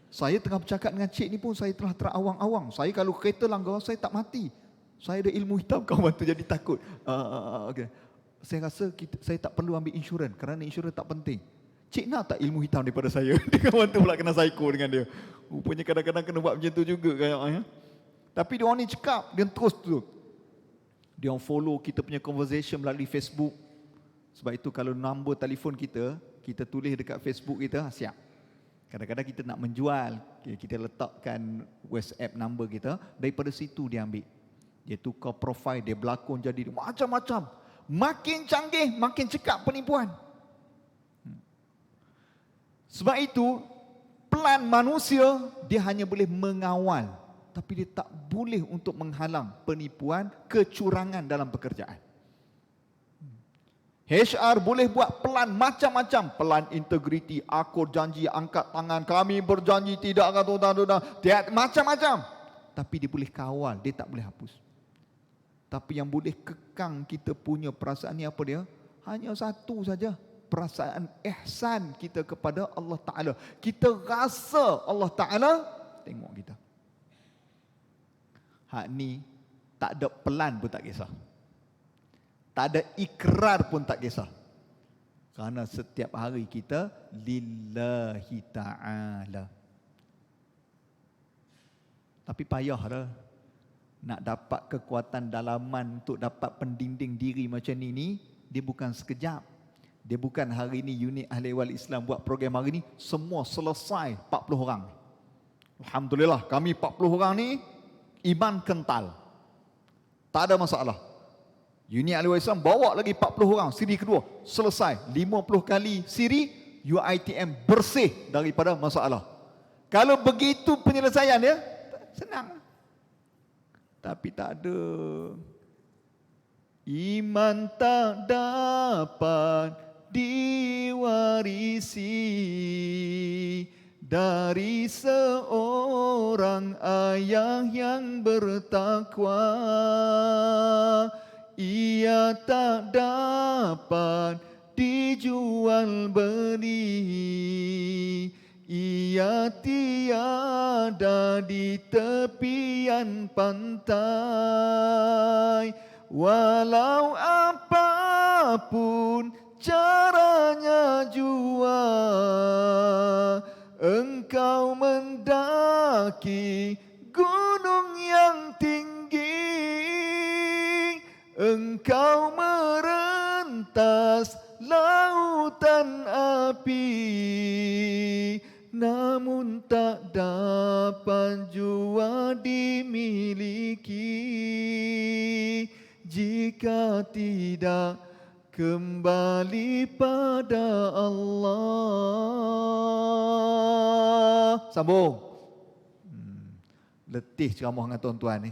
Saya tengah bercakap dengan cik ni pun saya telah terawang-awang. Saya kalau kereta langgar saya tak mati. Saya ada ilmu hitam. Kawan tu jadi takut. Okay. Saya rasa saya tak perlu ambil insurans kerana insurans tak penting. Cik nak tak ilmu hitam daripada saya? Kawan tu pula kena psycho dengan dia. Rupanya kadang-kadang kena buat macam tu juga kayaknya. Tapi dia orang ni cakap, dia terus tu. Dia orang follow kita punya conversation melalui Facebook. Sebab itu kalau nombor telefon kita tulis dekat Facebook kita, siap. Kadang-kadang kita nak menjual, kita letakkan WhatsApp number kita, daripada situ dia ambil. Dia tukar profil, dia berlakon jadi macam-macam. Makin canggih, makin cekap penipuan. Sebab itu, pelan manusia, dia hanya boleh mengawal. Tapi dia tak boleh untuk menghalang penipuan, kecurangan dalam pekerjaan. HR boleh buat pelan macam-macam. Pelan integriti, akor janji, angkat tangan, kami berjanji tidak akan tunda-tunda. Macam-macam. Tapi dia boleh kawal, dia tak boleh hapus. Tapi yang boleh kekang kita punya perasaan ni apa dia? Hanya satu saja. Perasaan ihsan kita kepada Allah Ta'ala. Kita rasa Allah Ta'ala tengok kita. Hak ni tak ada pelan pun tak kisah. Tak ada ikrar pun tak kisah. Kerana setiap hari kita lillahi ta'ala. Tapi payahlah nak dapat kekuatan dalaman untuk dapat pendinding diri macam ni, dia bukan sekejap. Dia bukan hari ni unit Ahli Wal Islam buat program hari ni, semua selesai 40 orang. Alhamdulillah, kami 40 orang ni iman kental. Tak ada masalah. Unit Ahli Wal Islam bawa lagi 40 orang, siri kedua, selesai. 50 kali siri, UITM bersih daripada masalah. Kalau begitu penyelesaian dia, senang. Tapi tak ada. Iman tak dapat diwarisi dari seorang ayah yang bertakwa. Ia tak dapat dijual beli. Ia tiada di tepian pantai. Walau apapun caranya jua, engkau mendaki gunung yang tinggi, engkau merentas lautan api, namun tak dapat jua dimiliki jika tidak kembali pada Allah. Sambung. Letih ceramah dengan tuan-tuan ni.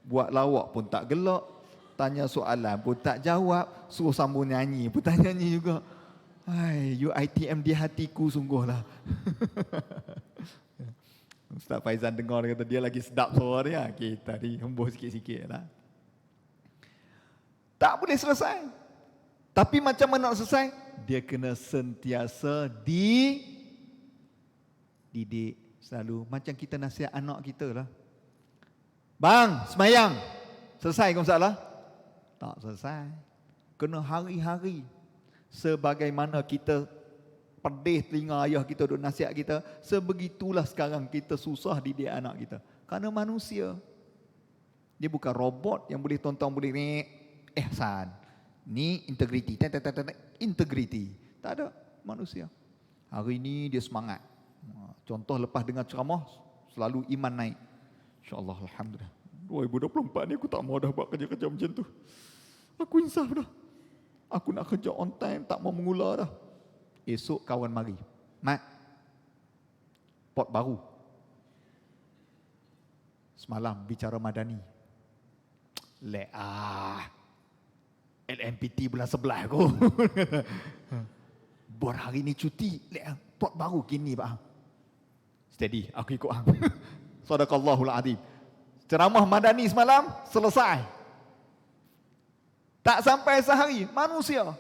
Buat lawak pun tak gelak, tanya soalan pun tak jawab, suruh sambung nyanyi pun tak nyanyi juga. Hai, UITM di hatiku sungguhlah. Ustaz Faizan dengar kata dia lagi sedap suara dia. Kita ni hembus sikit-sikit lah. Tak boleh selesai. Tapi macam mana nak selesai? Dia kena sentiasa didik selalu. Macam kita nasihat anak kita lah. Bang, semayang. Selesai ke masalah? Tak selesai. Kena hari-hari. Sebagaimana kita pedih telinga ayah kita duk nasihat kita, sebegitulah sekarang kita susah didik anak kita. Kerana manusia. Dia bukan robot yang boleh tonton boleh ihsan. Ni integriti. Integriti. Tak ada manusia. Hari ini dia semangat. Contoh lepas dengar ceramah, selalu iman naik. InsyaAllah, Alhamdulillah. 2024 ni aku tak mau dah buat kerja-kerja macam tu. Aku insaf dah. Aku nak kerja on time, tak mau mengular dah. Esok kawan mari. Mat, pot baru. Semalam bicara Madani. LMPT bulan 11 aku. Buat hari ni cuti. Pot baru kini pak. Steady, aku ikut hang. Sadaqallahul azim. Ceramah Madani semalam selesai. Tak sampai sehari, manusia.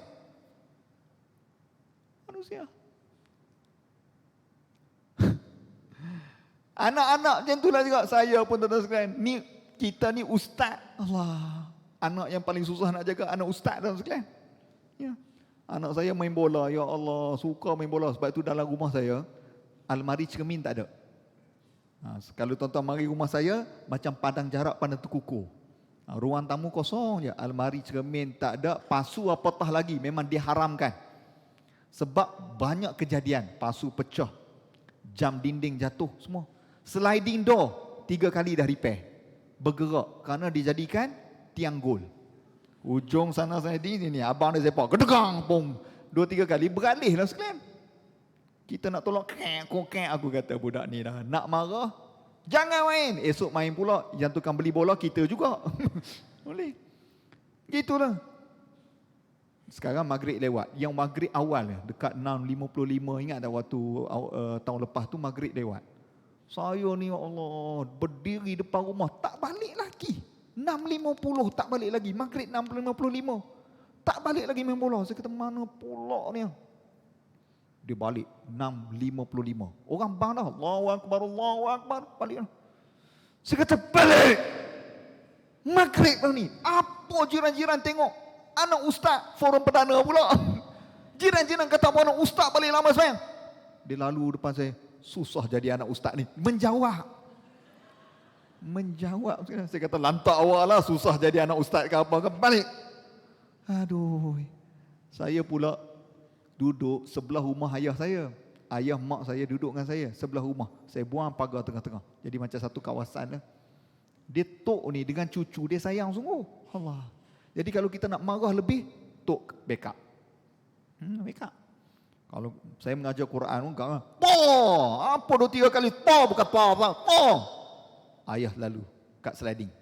Anak-anak macam itulah juga. Saya pun tuan-tuan sekalian. Ni, kita ni ustaz. Allah. Anak yang paling susah nak jaga, anak ustaz tuan-tuan sekalian. Ya. Anak saya main bola. Ya Allah, suka main bola. Sebab itu dalam rumah saya, almari cermin tak ada. Kalau tuan-tuan mari rumah saya, macam padang jarak pandang terkukur. Ruang tamu kosong je. Almari cermin tak ada. Pasu apatah lagi. Memang diharamkan. Sebab banyak kejadian. Pasu pecah. Jam dinding jatuh semua. Sliding door 3 kali dah repair. Bergerak. Kerana dijadikan tiang gol. Ujung sana sliding sini. Abang dia sepak. Kedegang pun. 2-3 kali. Beralih lah sekalian. Kita nak tolong. Kokek aku kata budak ni dah. Nak marah. Jangan main. Esok main pula. Yang tukang beli bola kita juga. Boleh. Gitulah. Sekarang maghrib lewat. Yang maghrib awal dekat 6.55. Ingat tak waktu tahun lepas tu maghrib lewat. Saya ni ya Allah berdiri depan rumah tak balik lagi. 6.50 tak balik lagi. Maghrib 6.55. Tak balik lagi main bola. Saya kata mana pula ni. Dia balik 6.55. Orang bang dah. Allahu Akbar, Allahu Akbar. Balik dah. Saya kata balik. Maghrib dah ni. Apa jiran-jiran tengok. Anak ustaz forum perdana pula. Jiran-jiran kata apa anak ustaz balik lama sayang. Dia lalu depan saya. Susah jadi anak ustaz ni. Menjawab. Saya kata lantak awak lah. Susah jadi anak ustaz ke apa ke. Balik. Aduh. Saya pula duduk sebelah rumah ayah saya. Ayah mak saya duduk dengan saya sebelah rumah. Saya buang pagar tengah-tengah. Jadi macam satu kawasan lah. Dia tok ni dengan cucu dia sayang sungguh. Allah. Jadi kalau kita nak marah lebih, tok backup. Backup. Kalau saya mengajar Quran, apa 2-3 kali, bukan po. Ayah lalu kat sliding.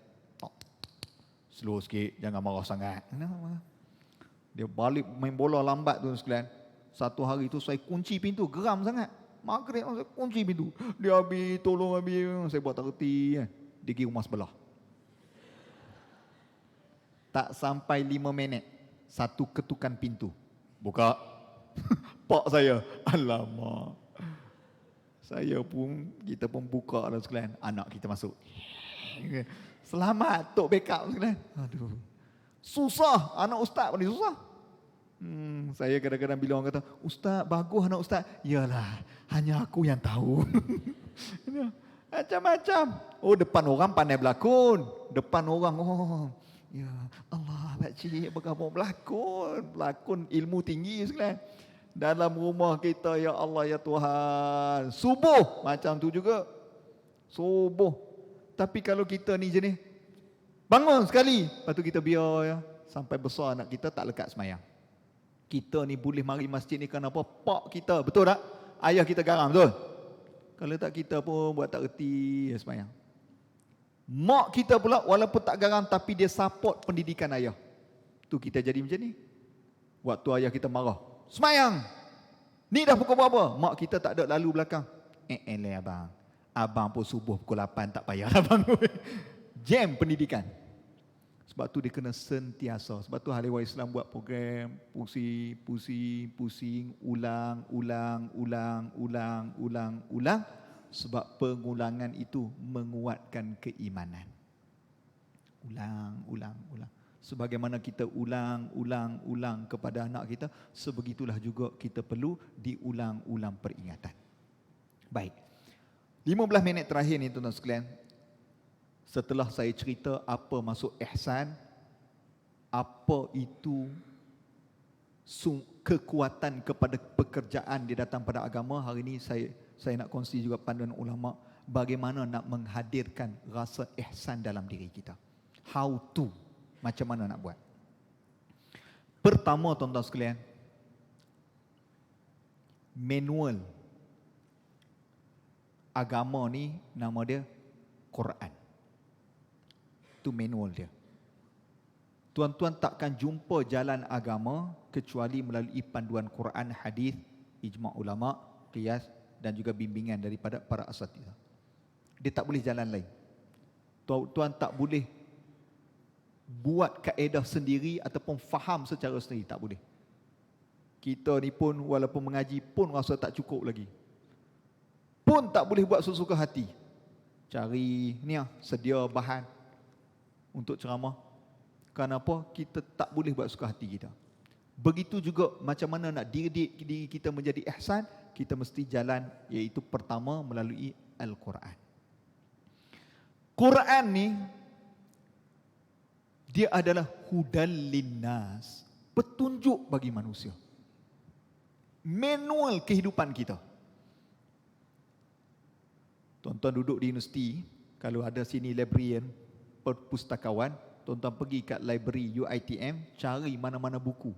Slow sikit, jangan marah sangat. Dia balik main bola lambat tu sekalian. Satu hari tu saya kunci pintu, geram sangat. Maghrib saya kunci pintu. Dia habis, tolong habis. Saya buat tak reti kan. Dia pergi rumah sebelah. Tak sampai 5 minit, satu ketukan pintu. Buka. Pak saya. Alamak. Kita pun buka lah sekalian. Anak kita masuk. Selamat tok backup sekalian. Aduh. Susah. Anak ustaz pun susah. Saya kadang-kadang bila orang kata, ustaz bagus anak ustaz. Yalah, hanya aku yang tahu. Macam-macam. Oh, depan orang pandai berlakon. Depan orang, ya Allah, pakcik bergabung berlakon ilmu tinggi sekalian. Dalam rumah kita, ya Allah, ya Tuhan. Subuh, macam tu juga. Subuh. Tapi kalau kita ni jenis, bangun sekali. Lepas tu kita biar ya. Sampai besar anak kita tak lekat semayang. Kita ni boleh mari masjid ni kenapa? Pak kita, betul tak? Ayah kita garam, betul? Kalau tak kita pun buat tak reti semayang. Mak kita pula walaupun tak garam tapi dia support pendidikan ayah. Tu kita jadi macam ni. Waktu ayah kita marah, semayang. Ni dah pukul berapa? Mak kita tak ada lalu belakang. Abang. Abang pun subuh pukul 8 tak payah abang. Jam pendidikan. Sebab tu dia kena sentiasa. Sebab tu Haliwah Islam buat program pusing, ulang. Sebab pengulangan itu menguatkan keimanan. Ulang. Sebagaimana kita ulang kepada anak kita, sebegitulah juga kita perlu diulang-ulang peringatan. Baik. 15 minit terakhir ni tuan-tuan sekalian. Setelah saya cerita apa maksud ihsan, apa itu kekuatan kepada pekerjaan dia datang pada agama, hari ini saya nak kongsi juga panduan ulama bagaimana nak menghadirkan rasa ihsan dalam diri kita. How to, macam mana nak buat. Pertama tuan-tuan sekalian, manual agama ni nama dia Quran. Itu manual dia. Tuan-tuan takkan jumpa jalan agama kecuali melalui panduan Quran, hadis, ijma' ulama, qiyas dan juga bimbingan daripada para asatidz. Dia tak boleh jalan lain. Tuan-tuan tak boleh buat kaedah sendiri ataupun faham secara sendiri, tak boleh. Kita ni pun walaupun mengaji pun rasa tak cukup lagi. Pun tak boleh buat sesuka hati. Cari ni sedia bahan untuk ceramah. Kenapa? Kita tak boleh buat suka hati kita. Begitu juga macam mana nak didik diri kita menjadi ihsan, kita mesti jalan, iaitu pertama melalui Al-Quran. Quran ni dia adalah hudal linnas, petunjuk bagi manusia. Manual kehidupan kita. Tuan-tuan duduk di universiti, kalau ada sini librarian, perpustakawan, tuan-tuan pergi kat library UiTM, cari mana-mana buku.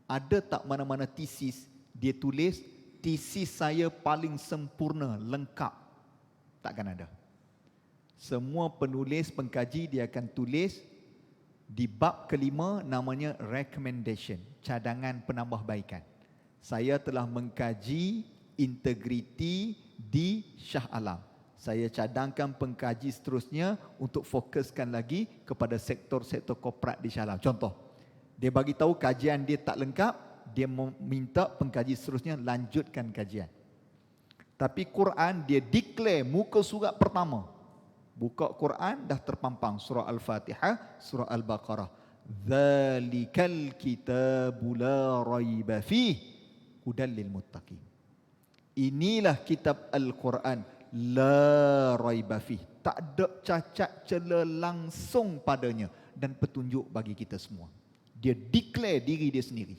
Ada tak mana-mana tesis, dia tulis, tesis saya paling sempurna, lengkap. Takkan ada. Semua penulis, pengkaji, dia akan tulis, di bab kelima namanya recommendation, cadangan penambahbaikan. Saya telah mengkaji integriti di Shah Alam. Saya cadangkan pengkaji seterusnya untuk fokuskan lagi kepada sektor-sektor korporat di Shah Alam. Contoh, dia bagi tahu kajian dia tak lengkap, dia minta pengkaji seterusnya lanjutkan kajian. Tapi Quran dia declare muka surat pertama. Buka Quran dah terpampang surah Al-Fatihah, surah Al-Baqarah. Dzalikal kitabu la raiba fih hudal lil muttaqin. Inilah kitab Al-Quran, la raiba fih, tak ada cacat cela langsung padanya dan petunjuk bagi kita semua. Dia declare diri dia sendiri.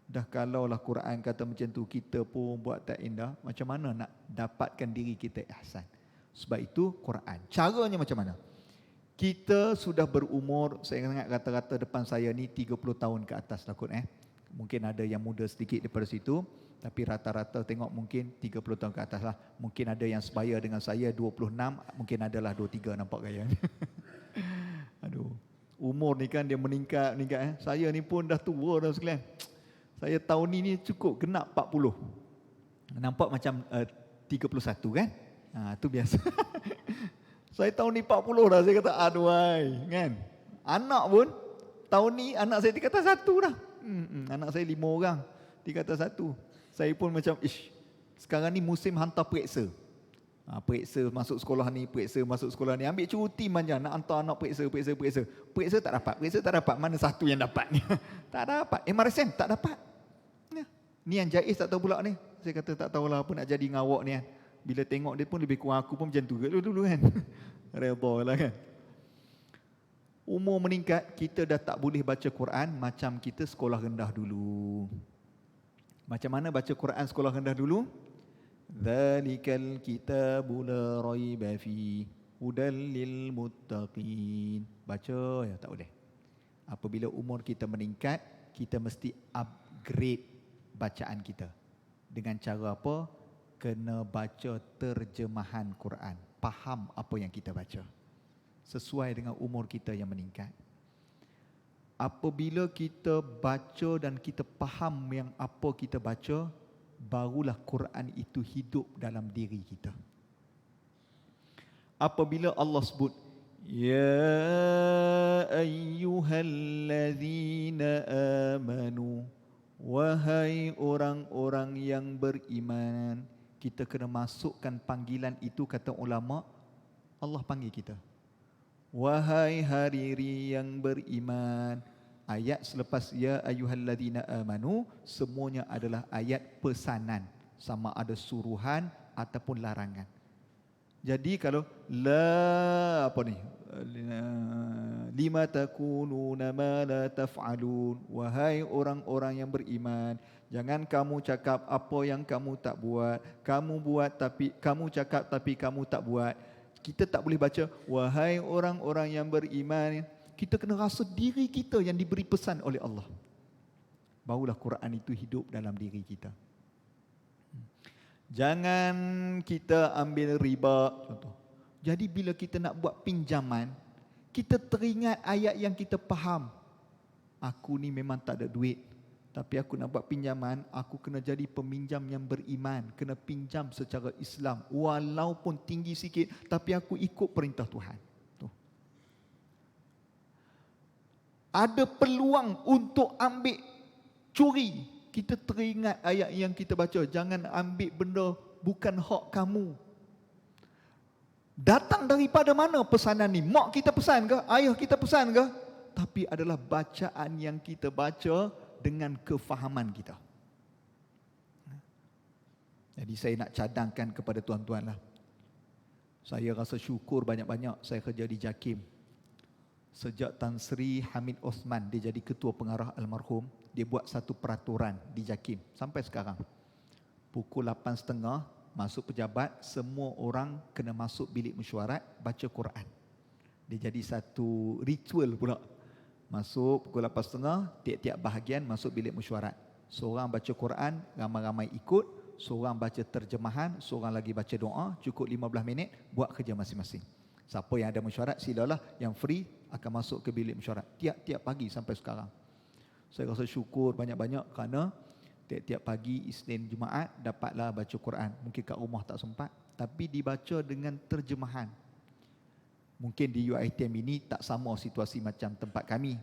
Dah kalaulah Quran kata macam tu, kita pun buat tak indah, macam mana nak dapatkan diri kita ihsan? Sebab itu Quran. Caranya macam mana? Kita sudah berumur, saya ingat rata-rata depan saya ni 30 tahun ke atas takut Mungkin ada yang muda sedikit daripada situ, tapi rata-rata tengok mungkin 30 tahun ke atas lah. Mungkin ada yang sebaya dengan saya 26, mungkin adalah 23 nampak gaya. Aduh. Umur ni kan dia meningkat. Saya ni pun dah tua dah sekalian. Saya tahun ni cukup genap 40. Nampak macam 31 kan? Tu biasa. Saya tahun ni 40 dah. Saya kata aduhai kan. Anak pun tahun ni anak saya dikata 1 dah. Anak saya 5 orang, dikata 1. Saya pun macam sekarang ni musim hantar periksa. Periksa masuk sekolah ni, periksa masuk sekolah ni. Ambil cuti manja nak hantar anak periksa. Periksa tak dapat. Mana satu yang dapat ni? Tak dapat. MRSM tak dapat. Ni yang Jaiz tak tahu pula ni. Saya kata tak tahulah apa nak jadi ngawak ni kan. Bila tengok dia pun lebih kurang aku pun macam tu dulu kan. Reba lah kan. Umur meningkat, kita dah tak boleh baca Quran macam kita sekolah rendah dulu. Macam mana baca Quran sekolah rendah dulu? Dzalikal kitabu la raiba fi hudal lil muttaqin. Baca ya tak boleh. Apabila umur kita meningkat, kita mesti upgrade bacaan kita. Dengan cara apa? Kena baca terjemahan Quran. Faham apa yang kita baca. Sesuai dengan umur kita yang meningkat. Apabila kita baca dan kita faham yang apa kita baca, barulah Quran itu hidup dalam diri kita. Apabila Allah sebut, Ya ayyuhallazina amanu, wahai orang-orang yang beriman. Kita kena masukkan panggilan itu, kata ulama, Allah panggil kita. Wahai hariri yang beriman. Ayat selepas ya ayyuhalladzina amanu semuanya adalah ayat pesanan, sama ada suruhan ataupun larangan. Jadi kalau la apa ni? Lima takununa ma la taf'alun. Wahai orang-orang yang beriman, jangan kamu cakap apa yang kamu tak buat. Kamu cakap tapi kamu tak buat. Kita tak boleh baca wahai orang-orang yang beriman. Kita kena rasa diri kita yang diberi pesan oleh Allah. barulah Quran itu hidup dalam diri kita. Jangan kita ambil riba contoh. Jadi bila kita nak buat pinjaman, kita teringat ayat yang kita faham. Aku ni memang tak ada duit, tapi aku nak buat pinjaman, aku kena jadi peminjam yang beriman, kena pinjam secara Islam, walaupun tinggi sikit, tapi aku ikut perintah Tuhan. Tuh. Ada peluang untuk ambil curi, kita teringat ayat yang kita baca, jangan ambil benda bukan hak kamu. Datang daripada mana pesanan ni? Mak kita pesan ke? Ayah kita pesan ke? Tapi adalah bacaan yang kita baca dengan kefahaman kita. Jadi saya nak cadangkan kepada tuan-tuan lah. Saya rasa syukur banyak-banyak saya kerja di JAKIM. Sejak Tan Sri Hamid Osman, dia jadi ketua pengarah almarhum, dia buat satu peraturan di JAKIM sampai sekarang. Pukul 8.30 masuk pejabat, semua orang kena masuk bilik mesyuarat baca Quran. Dia jadi satu ritual pula. Masuk pukul 8.30, tiap-tiap bahagian masuk bilik mesyuarat. Seorang baca Quran, ramai-ramai ikut. Seorang baca terjemahan, seorang lagi baca doa. Cukup 15 minit, buat kerja masing-masing. Siapa yang ada mesyuarat, silalah. Yang free akan masuk ke bilik mesyuarat. Tiap-tiap pagi sampai sekarang. Saya rasa syukur banyak-banyak kerana tiap-tiap pagi Isnin Jumaat dapatlah baca Quran. Mungkin kat rumah tak sempat, tapi dibaca dengan terjemahan. Mungkin di UiTM ini tak sama situasi macam tempat kami.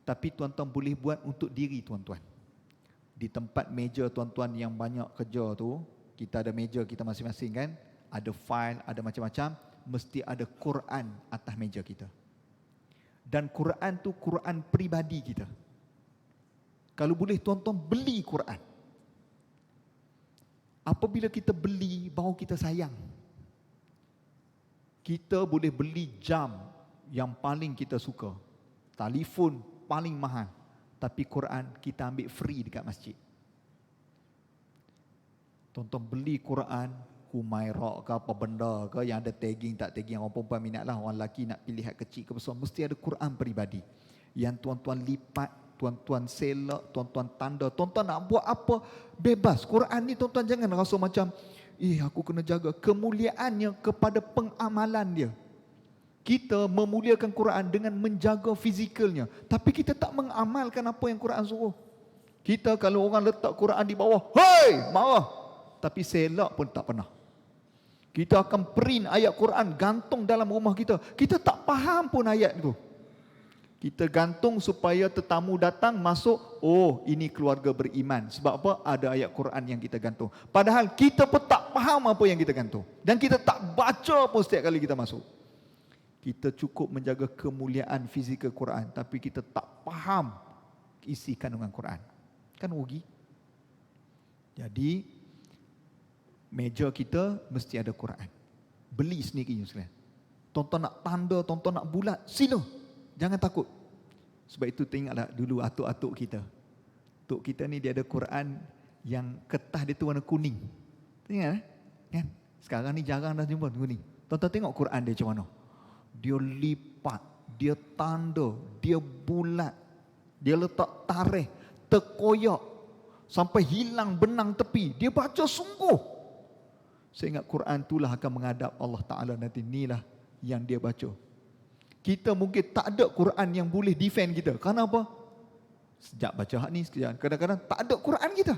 Tapi tuan-tuan boleh buat untuk diri tuan-tuan. Di tempat meja tuan-tuan yang banyak kerja tu, kita ada meja kita masing-masing kan, ada file, ada macam-macam, mesti ada Quran atas meja kita. Dan Quran tu Quran peribadi kita. Kalau boleh tuan-tuan beli Quran. Apabila kita beli, baru kita sayang. Kita boleh beli jam yang paling kita suka, telefon paling mahal, tapi Quran kita ambil free dekat masjid. Tuan-tuan beli Quran, Humairah ke apa benda ke yang ada tagging tak tagging, orang perempuan minat lah, orang lelaki nak pilih hak kecil ke besar, mesti ada Quran peribadi yang tuan-tuan lipat, tuan-tuan selak, tuan-tuan tanda, tuan-tuan nak buat apa bebas. Quran ni tuan-tuan jangan rasa macam aku kena jaga. Kemuliaannya kepada pengamalan dia. Kita memuliakan Quran dengan menjaga fizikalnya, tapi kita tak mengamalkan apa yang Quran suruh. Kita kalau orang letak Quran di bawah, hei, marah, tapi selak pun tak pernah. Kita akan print ayat Quran gantung dalam rumah kita, kita tak faham pun ayat itu. Kita gantung supaya tetamu datang masuk, oh ini keluarga beriman. Sebab apa? Ada ayat Quran yang kita gantung. Padahal kita pun tak faham apa yang kita gantung. Dan kita tak baca pun setiap kali kita masuk. Kita cukup menjaga kemuliaan fizikal Quran, tapi kita tak faham isi kandungan Quran. Kan rugi. Jadi, meja kita mesti ada Quran. Beli sendiri sekalian. Tuan-tuan nak tanda, tuan-tuan nak bulat, sila. Jangan takut. Sebab itu tengoklah dulu atuk-atuk kita. Atuk kita ni dia ada Quran yang kertas dia tu warna kuning. Tengok kan? Sekarang ni jarang dah jumpa kuning. Tuan-tuan tengok Quran dia macam mana. Dia lipat, dia tanda, dia bulat, dia letak tarikh, terkoyak sampai hilang benang tepi. Dia baca sungguh. Saya ingat Quran itulah akan menghadap Allah Ta'ala nanti. Inilah yang dia baca. Kita mungkin tak ada Quran yang boleh defend kita. Kenapa? Sejak baca hak ni, kadang-kadang tak ada Quran kita.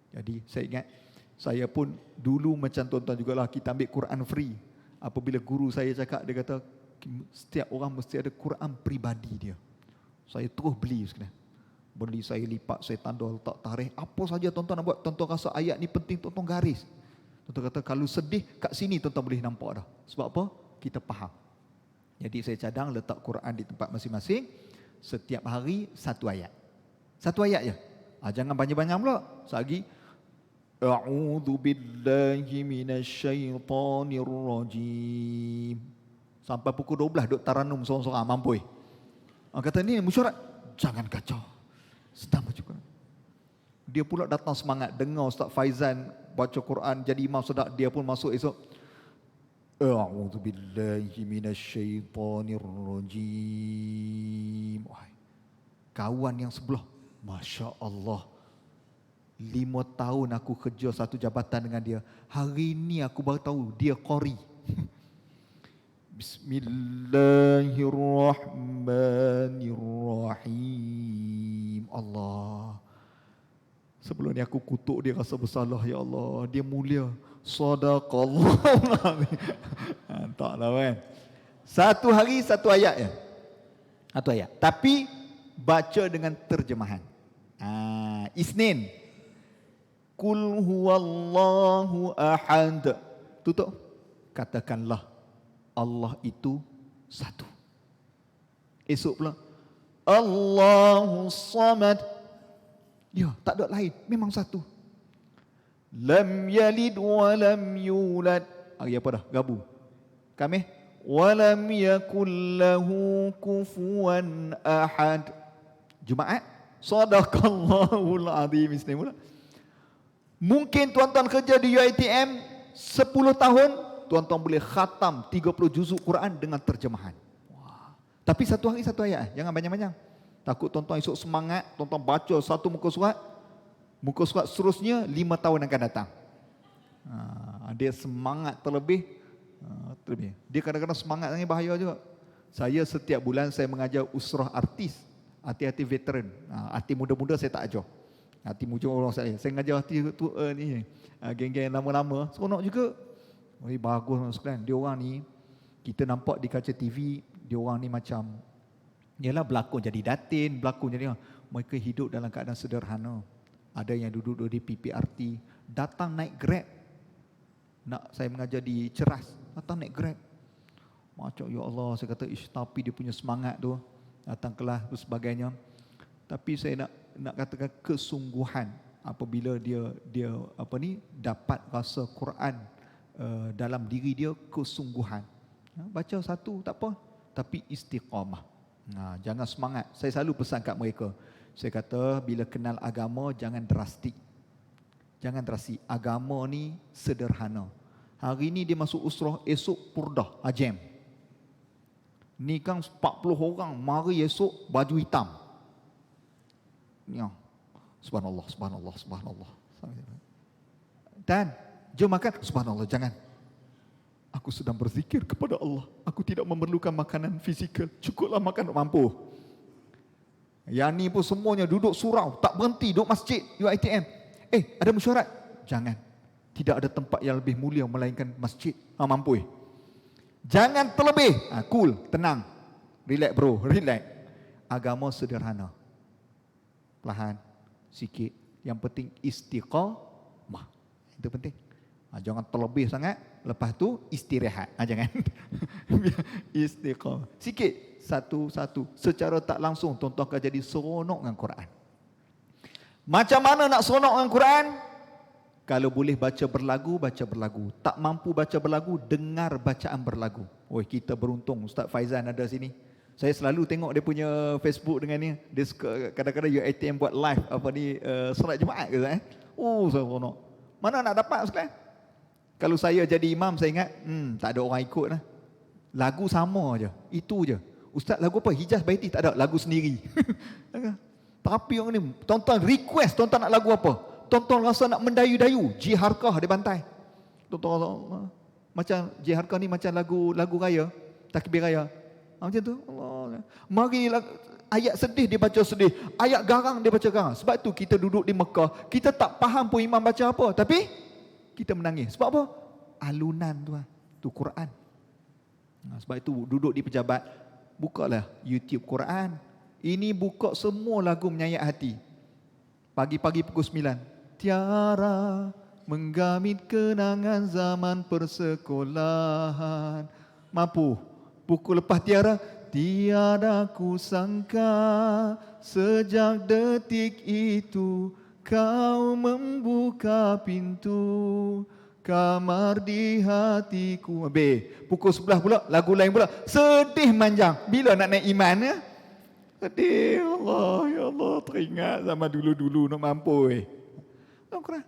Jadi saya ingat, saya pun dulu macam tuan-tuan jugalah, kita ambil Quran free. Apabila guru saya cakap, dia kata, setiap orang mesti ada Quran peribadi dia. Saya terus beli sekarang. Beli, saya lipat, saya tanda, letak tarikh. Apa saja tuan-tuan nak buat, tuan-tuan rasa ayat ni penting, tuan-tuan garis. Tuan-tuan kata, kalau sedih, kat sini tuan-tuan boleh nampak dah. Sebab apa? Kita faham. Jadi saya cadang letak Quran di tempat masing-masing. Setiap hari satu ayat. Satu ayat je. Jangan banyak-banyak pula. Sehari A'udzu billahi minasyaitonir rajim. Sampai pukul 12 duk taranum sorang-sorang mampu. Kata ni mesyuarat, jangan kacau. Sedang baca Quran. Dia pula datang semangat dengar Ustaz Faizan baca Quran jadi imam sedap, dia pun masuk esok. A'udzu billahi minasyaitonir rajim. Kawan yang sebelah Masya Allah. 5 tahun aku kerja satu jabatan dengan dia. Hari ini aku baru tahu dia qari. Bismillahirrahmanirrahim. Allah. Sebelum ni aku kutuk dia, rasa bersalah. Ya Allah, dia mulia. Sadaqallah. Taklah kan. Satu hari satu ayat ya. Satu ayat. Tapi baca dengan terjemahan. Isnin. Qul huwallahu ahad. Tutup. Katakanlah Allah itu satu. Esok pula Allahu samad. Ya, tak ada lain, memang satu. Lam yalid wa lam yulad. Hari apa dah? Gabu. Kami walam yakul lahu kufuwan ahad. Jumaat. Sadaqallahul azim. Islam. Mungkin tuan-tuan kerja di UiTM 10 tahun, tuan-tuan boleh khatam 30 juzuk Quran dengan terjemahan. Wah. Tapi satu hari satu ayat. Jangan banyak-banyak. Takut tuan-tuan esok semangat, tuan-tuan baca satu muka surat seterusnya 5 tahun akan datang. Dia semangat terlebih. Dia kadang-kadang semangat ni bahaya juga. Saya setiap bulan saya mengajar usrah artis, hati-hati veteran. Hati muda-muda saya tak ajar. Hati muda orang saya ngajar hati tua ni. Geng-geng lama-lama, seronok juga. Bagus sekalian. Dia orang ni, kita nampak di kaca TV, dia orang ni macam, ialah berlakon jadi datin, berlakon jadi, mereka hidup dalam keadaan sederhana. Ada yang duduk di PPRT, datang naik Grab. Nak saya mengajar di Ceras, datang naik Grab. Macam ya Allah, saya kata tapi dia punya semangat tu, datang kelas dan sebagainya. Tapi saya nak katakan kesungguhan apabila dia dapat rasa Quran dalam diri dia, kesungguhan. Baca satu tak apa, tapi istiqamah. Jangan semangat. Saya selalu pesan kat mereka. Saya kata bila kenal agama jangan drastik. Jangan drastik. Agama ni sederhana. Hari ni dia masuk usrah, esok purdah, ajem. Ni kan 40 orang, mari esok baju hitam. Ya. Subhanallah, subhanallah, subhanallah. Dan jom makan, subhanallah, jangan. Aku sedang berzikir kepada Allah. Aku tidak memerlukan makanan fizikal. Cukuplah makan mampu. Yang ni pun semuanya duduk surau, tak berhenti, duduk masjid, UiTM. Ada mesyuarat? Jangan. Tidak ada tempat yang lebih mulia melainkan masjid. Mampu. Jangan terlebih. Cool, tenang. Relax bro, relax. Agama sederhana. Perlahan, sikit. Yang penting istiqamah. Itu penting. Jangan terlebih sangat. Lepas tu istirahat. Jangan. Istiqamah. Sikit. Satu-satu. Secara tak langsung tuan-tuan akan jadi seronok dengan Quran. Macam mana nak seronok dengan Quran? Kalau boleh baca berlagu, baca berlagu. Tak mampu baca berlagu, dengar bacaan berlagu. Kita beruntung. Ustaz Faizan ada sini. Saya selalu tengok dia punya Facebook dengan ni. Dia suka kadang-kadang UiTM buat live solat Jumaat ke seronok. Mana nak dapat sekalian? Kalau saya jadi imam, saya ingat, tak ada orang ikut lah. Lagu sama je. Itu je. Ustaz lagu apa? Hijaz Baiti, tak ada. Lagu sendiri. Tapi orang ni, tuan-tuan request, tuan-tuan nak lagu apa? Tuan-tuan rasa nak mendayu-dayu. Jiharkah dia bantai. Tuan-tuan rasa, macam Jiharkah ni macam lagu raya. Takbir raya. Macam tu. Allah. Mari ayat sedih dia baca sedih. Ayat garang dia baca garang. Sebab tu kita duduk di Mekah. Kita tak faham pun imam baca apa. Tapi kita menangis. Sebab apa? Alunan tu. Tu Quran. Sebab itu duduk di pejabat. Bukalah YouTube Quran. Ini buka semua lagu menyayat hati. Pagi-pagi pukul 9. Tiara menggamit kenangan zaman persekolahan. Mampu. Pukul lepas tiara. Tiada ku sangka sejak detik itu kau membuka pintu kamar di hatiku. Pukul 11 pula lagu lain pula. Sedih manjang. Bila nak naik iman ya? Sedih. Allah, ya Allah, teringat zaman dulu-dulu nak mampu. Quran.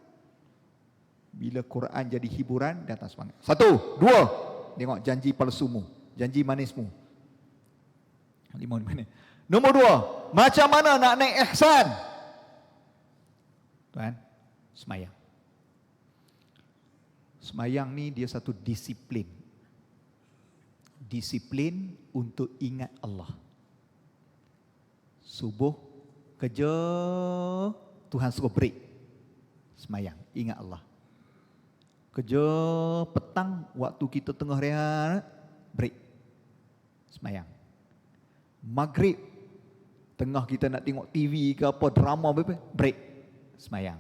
Bila Quran jadi hiburan, datang semangat. 1, 2. Tengok janji palsumu, janji manismu. 5 minit. Nombor 2, macam mana nak naik ihsan? Tuan, semayang. Semayang ni dia satu disiplin. Disiplin untuk ingat Allah. Subuh, kerja, Tuhan suruh break. Semayang, ingat Allah. Kerja petang, waktu kita tengah rehat, break. Semayang. Maghrib, tengah kita nak tengok TV ke apa, drama apa, break. Semayang.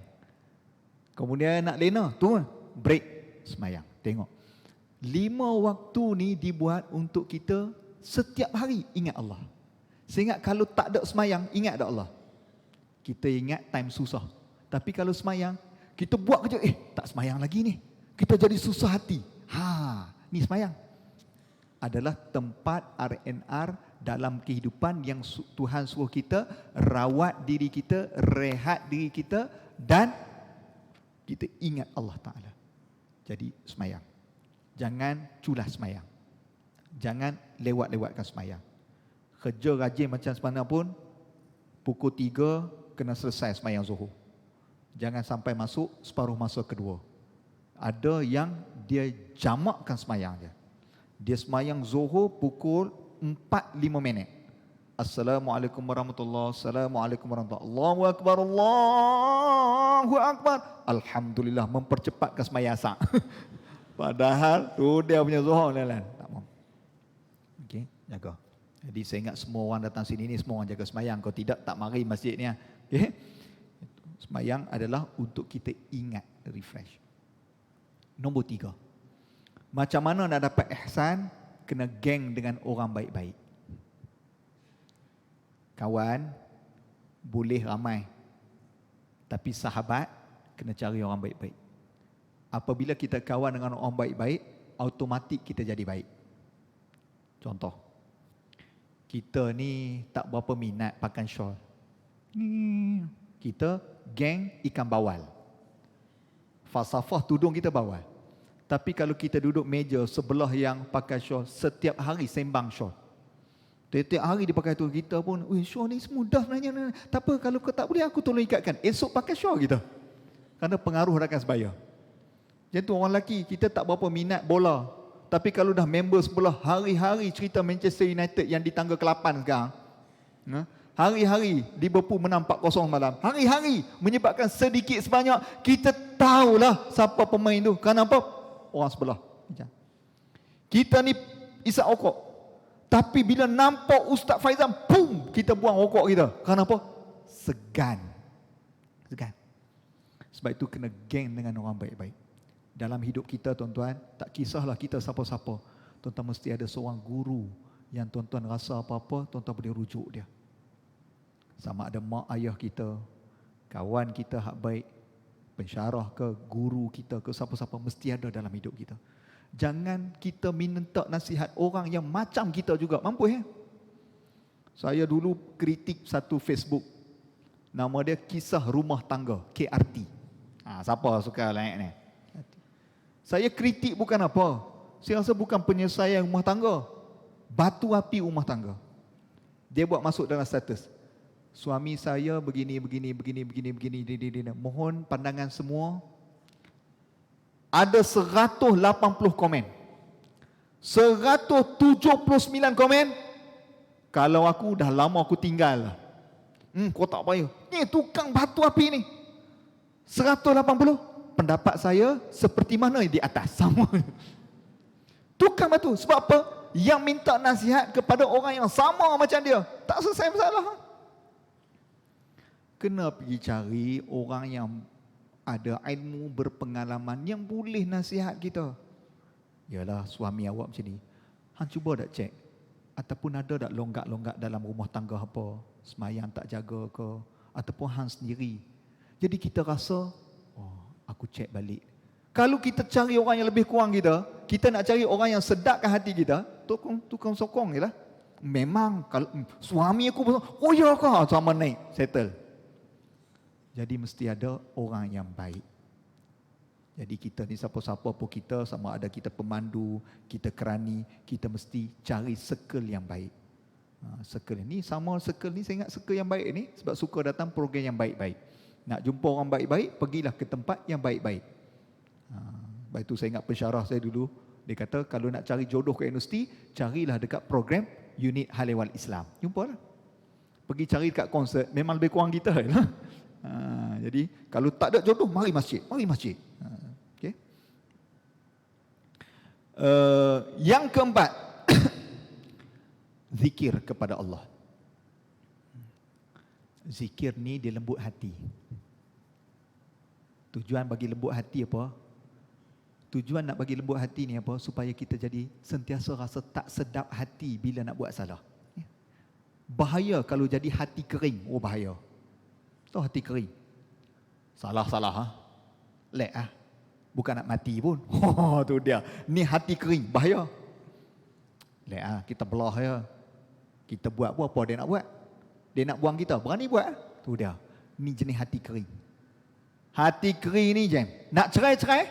Kemudian nak lena, tu break. Semayang. Tengok. 5 waktu ni dibuat untuk kita setiap hari ingat Allah. Sehingga kalau tak ada semayang, ingat tak Allah? Kita ingat time susah. Tapi kalau semayang, kita buat kerja, tak semayang lagi ni. Kita jadi susah hati. Ni semayang. Adalah tempat R&R dalam kehidupan yang Tuhan suruh kita rawat diri kita, rehat diri kita dan kita ingat Allah Ta'ala. Jadi semayang. Jangan culas semayang. Jangan lewat-lewatkan semayang. Kerja rajin macam mana pun, pukul 3 kena selesai semayang zuhur. Jangan sampai masuk separuh masa kedua. Ada yang dia jamakkan semayang dia. Dia semayang zuhur pukul 4:05. Assalamualaikum warahmatullahi wabarakatuh. Assalamualaikum warahmatullahi wabarakatuh. Allahu Akbar, Allahu Akbar. Alhamdulillah, mempercepatkan semayang asar. Padahal tu dia punya zuhur lain. Tak mau. Okey, jaga. Jadi saya ingat semua orang datang sini ni semua orang jaga semayang. Kalau tidak, tak mari masjid ni. Okey. Semayang adalah untuk kita ingat, refresh. Nombor 3. Macam mana nak dapat ihsan? Kena geng dengan orang baik-baik. Kawan boleh ramai, tapi sahabat kena cari orang baik-baik. Apabila kita kawan dengan orang baik-baik, automatik kita jadi baik. Contoh, kita ni tak berapa minat pakai shawl. Kita geng ikan bawal. Falsafah tudung kita bawal. Tapi kalau kita duduk meja sebelah yang pakai shawl, setiap hari sembang shawl. Setiap hari dia pakai tu, kita pun, shawl ni semudah sebenarnya. Tak apa, kalau kau tak boleh, aku tolong ikatkan. Esok pakai shawl kita. Kerana pengaruh rakan sebaya. Macam tu orang lelaki, kita tak berapa minat bola. Tapi kalau dah member sebelah, hari-hari cerita Manchester United yang di tangga ke-8 sekarang. Hari-hari Liverpool menang 4-0 malam. Hari-hari menyebabkan sedikit sebanyak kita tahulah siapa pemain tu. Kenapa? Orang sebelah. Kita ni isap rokok. Tapi bila nampak Ustaz Faizan, boom, kita buang rokok kita. Kenapa? Segan. Sebab itu kena geng dengan orang baik-baik. Dalam hidup kita, tuan-tuan, tak kisahlah kita siapa-siapa. Tuan-tuan mesti ada seorang guru yang tuan-tuan rasa apa-apa, tuan-tuan boleh rujuk dia. Sama ada mak ayah kita, kawan kita hak baik, pensyarah ke, guru kita ke, siapa-siapa mesti ada dalam hidup kita. Jangan kita minta nasihat orang yang macam kita juga. Mampu Saya dulu kritik satu Facebook. Nama dia Kisah Rumah Tangga, KRT. Siapa suka like ni? Saya kritik bukan apa. Saya rasa bukan penyelesaian rumah tangga. Batu api rumah tangga. Dia buat masuk dalam status. Suami saya begini. Mohon pandangan semua. Ada 180 komen. 179 komen. Kalau aku dah lama aku tinggal. Kau tak payah. Ni tukang batu api ni. 180. Pendapat saya seperti mana di atas. Sama. Tukang batu. Sebab apa? Yang minta nasihat kepada orang yang sama macam dia. Tak selesai masalah. Kena pergi cari orang yang ada ilmu, berpengalaman, yang boleh nasihat kita. Yalah, suami awak macam ni. Hang cuba tak cek? Ataupun ada tak longgak-longgak dalam rumah tangga apa? Semayang tak jaga ke? Ataupun hang sendiri. Jadi kita rasa, aku cek balik. Kalau kita cari orang yang lebih kurang kita nak cari orang yang sedapkan hati kita, tukang sokong je lah. Memang kalau suami aku ya kah? Sama naik, settle. Jadi mesti ada orang yang baik. Jadi kita ni siapa-siapa pun kita, sama ada kita pemandu, kita kerani, kita mesti cari circle yang baik. Circle ni sama circle ni, saya ingat circle yang baik ni sebab suka datang program yang baik-baik. Nak jumpa orang baik-baik, pergilah ke tempat yang baik-baik. Lepas itu saya ingat pensyarah saya dulu, dia kata kalau nak cari jodoh ke universiti, carilah dekat program unit hal ehwal Islam. Jumpalah. Pergi cari dekat konsert, memang lebih kurang kita lah. Jadi kalau tak ada jodoh, mari masjid. Okay. Yang keempat, zikir kepada Allah. Zikir ni dia lembut hati. Tujuan bagi lembut hati apa? Tujuan nak bagi lembut hati ni apa? Supaya kita jadi sentiasa rasa tak sedap hati bila nak buat salah. Bahaya kalau jadi hati kering. Oh bahaya. Tahu hati kering. Salah-salah ha? Lek ah. Bukan nak mati pun. Oh tu dia. Ni hati kering, bahaya. Lek ah, kita belah ya. Kita buat apa dia nak buat? Dia nak buang kita, berani buat. Tu dia. Ni jenis hati kering. Hati kering ni jam. Nak cerai-cerai?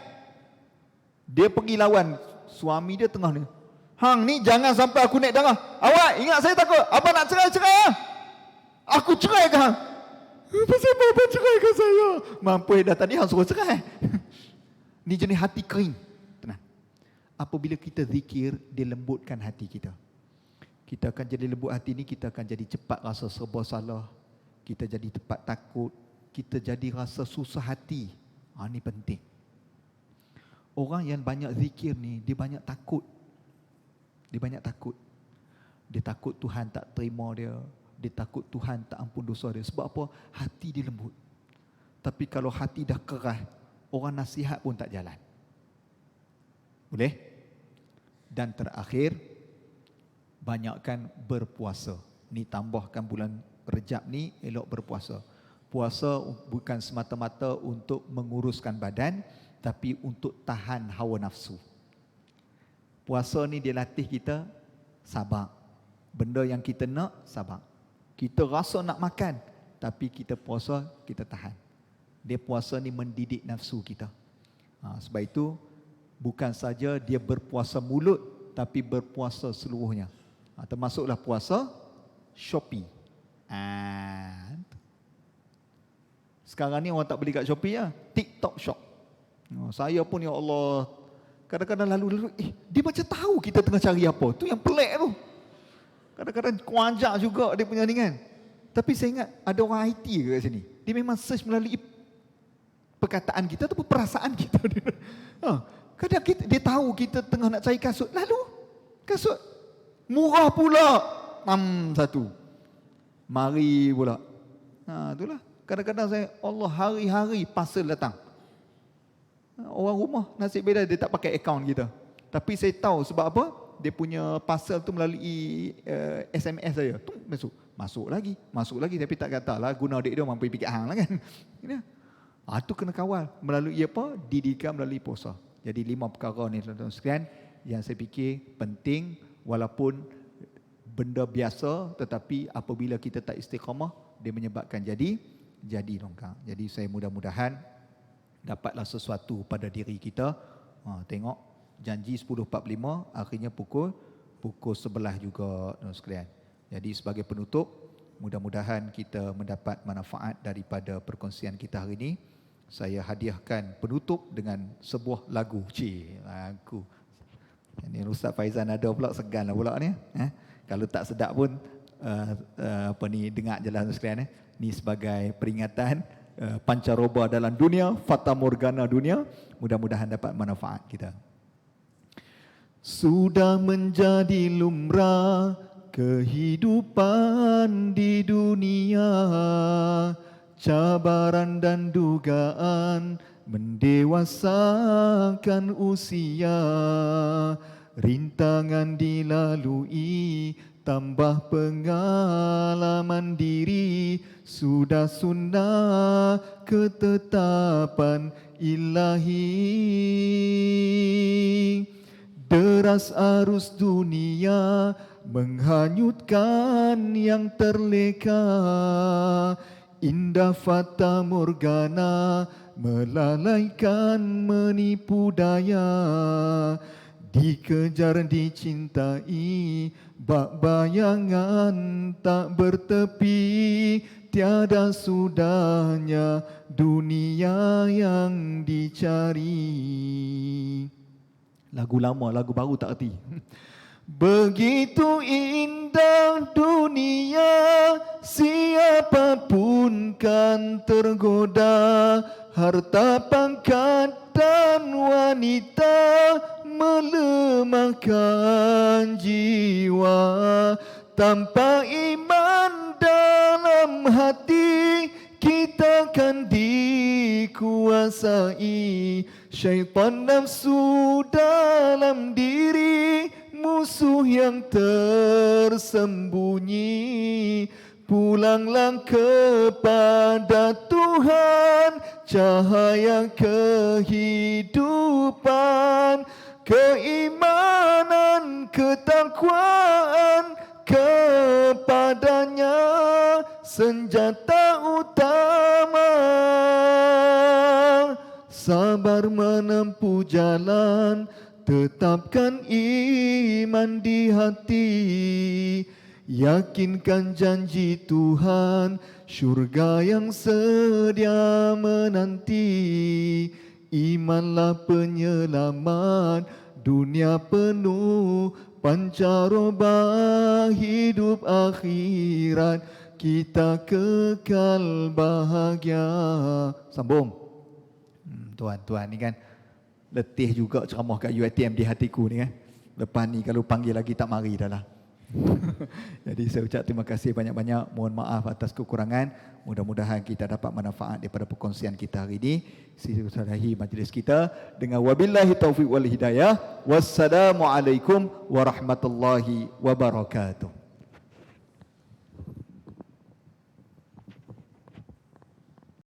Dia pergi lawan suami dia tengah ni. Hang ni jangan sampai aku naik darah. Awak ingat saya takut. Abang nak cerai-cerai ah? Aku cerai ke hang? Pasal apa cerai ke saya? Mampu dah tadi hang suruh cerai. Ni jenis hati kering. Tenang. Apabila kita zikir, dia lembutkan hati kita. Kita akan jadi lembut hati ni, kita akan jadi cepat rasa serba salah. Kita jadi cepat takut. Kita jadi rasa susah hati. Ini penting. Orang yang banyak zikir ni, dia banyak takut. Dia banyak takut. Dia takut Tuhan tak terima dia. Dia takut Tuhan tak ampun dosa dia. Sebab apa? Hati dia lembut. Tapi kalau hati dah keras, orang nasihat pun tak jalan. Boleh? Dan terakhir, banyakkan berpuasa. Ni tambahkan bulan Rejab ni, elok berpuasa. Puasa bukan semata-mata untuk menguruskan badan, tapi untuk tahan hawa nafsu. Puasa ni dia latih kita sabar. Benda yang kita nak, sabar. Kita rasa nak makan, tapi kita puasa, kita tahan. Dia puasa ni mendidik nafsu kita. Sebab itu, bukan saja dia berpuasa mulut, tapi berpuasa seluruhnya. Termasuklah puasa Shopee. Sekarang ni orang tak beli kat Shopee lah. TikTok Shop. Saya pun ya Allah, kadang-kadang lalu-lalu, dia macam tahu kita tengah cari apa. Tu yang pelik tu. Kadang-kadang kuajak juga dia punya ni kan. Tapi saya ingat ada orang IT ke kat sini. Dia memang search melalui perkataan kita atau perasaan kita. Kadang dia tahu kita tengah nak cari kasut. Lalu, kasut murah pula. Satu. Mari pula. Itulah. Kadang-kadang saya, Allah hari-hari parcel datang. Orang rumah nasib beda dia tak pakai akaun kita. Tapi saya tahu sebab apa? Dia punya parcel tu melalui SMS saya. Masuk lagi tapi tak katalah guna adik dia mampu pergi hang lah kan. Itu kena kawal melalui apa? Didikan melalui puasa. Jadi 5 perkara ni tuan-tuan sekalian yang saya fikir penting walaupun benda biasa, tetapi apabila kita tak istiqamah dia menyebabkan jadi longkang. Jadi saya mudah-mudahan dapatlah sesuatu pada diri kita. Tengok janji 10.45 akhirnya pukul 11 juga tuan sekalian. Jadi sebagai penutup, mudah-mudahan kita mendapat manfaat daripada perkongsian kita hari ini. Saya hadiahkan penutup dengan sebuah lagu. Lagu. Ini Ustaz Faizan ada pula, segan lah pula ni. Kalau tak sedap pun dengar je lah sekalian. Ni sebagai peringatan pancaroba dalam dunia, fata morgana dunia. Mudah-mudahan dapat manfaat kita. Sudah menjadi lumrah kehidupan di dunia, cabaran dan dugaan mendewasakan usia, rintangan dilalui, tambah pengalaman diri, sudah sunnah ketetapan ilahi. Deras arus dunia menghanyutkan yang terleka, indah fata morgana melalaikan menipu daya, dikejar dicintai bak bayangan tak bertepi, tiada sudahnya dunia yang dicari. Lagu lama, lagu baru tak erti. Begitu indah dunia, siapapun kan tergoda. Harta, pangkat dan wanita melemahkan jiwa. Tanpa iman dalam hati, kita kan dikuasai syaitan nafsu dalam diri, musuh yang tersembunyi. Pulanglah kepada Tuhan, cahaya kehidupan, keimanan, ketakwaan, kepadanya senjata utama. Sabar menempuh jalan, tetapkan iman di hati. Yakinkan janji Tuhan, syurga yang sedia menanti. Imanlah penyelamat, dunia penuh pancaroba, hidup akhirat kita kekal bahagia. Sambung. Tuan-tuan ni kan letih juga ceramah kat UiTM di hatiku ni kan. Lepas ni kalau panggil lagi tak mari dah lah. Jadi saya ucap terima kasih banyak-banyak. Mohon maaf atas kekurangan. Mudah-mudahan kita dapat manfaat daripada perkongsian kita hari ini. Saya sudahi majlis kita dengan wabillahi taufiq wal hidayah. Wassalamualaikum warahmatullahi wabarakatuh.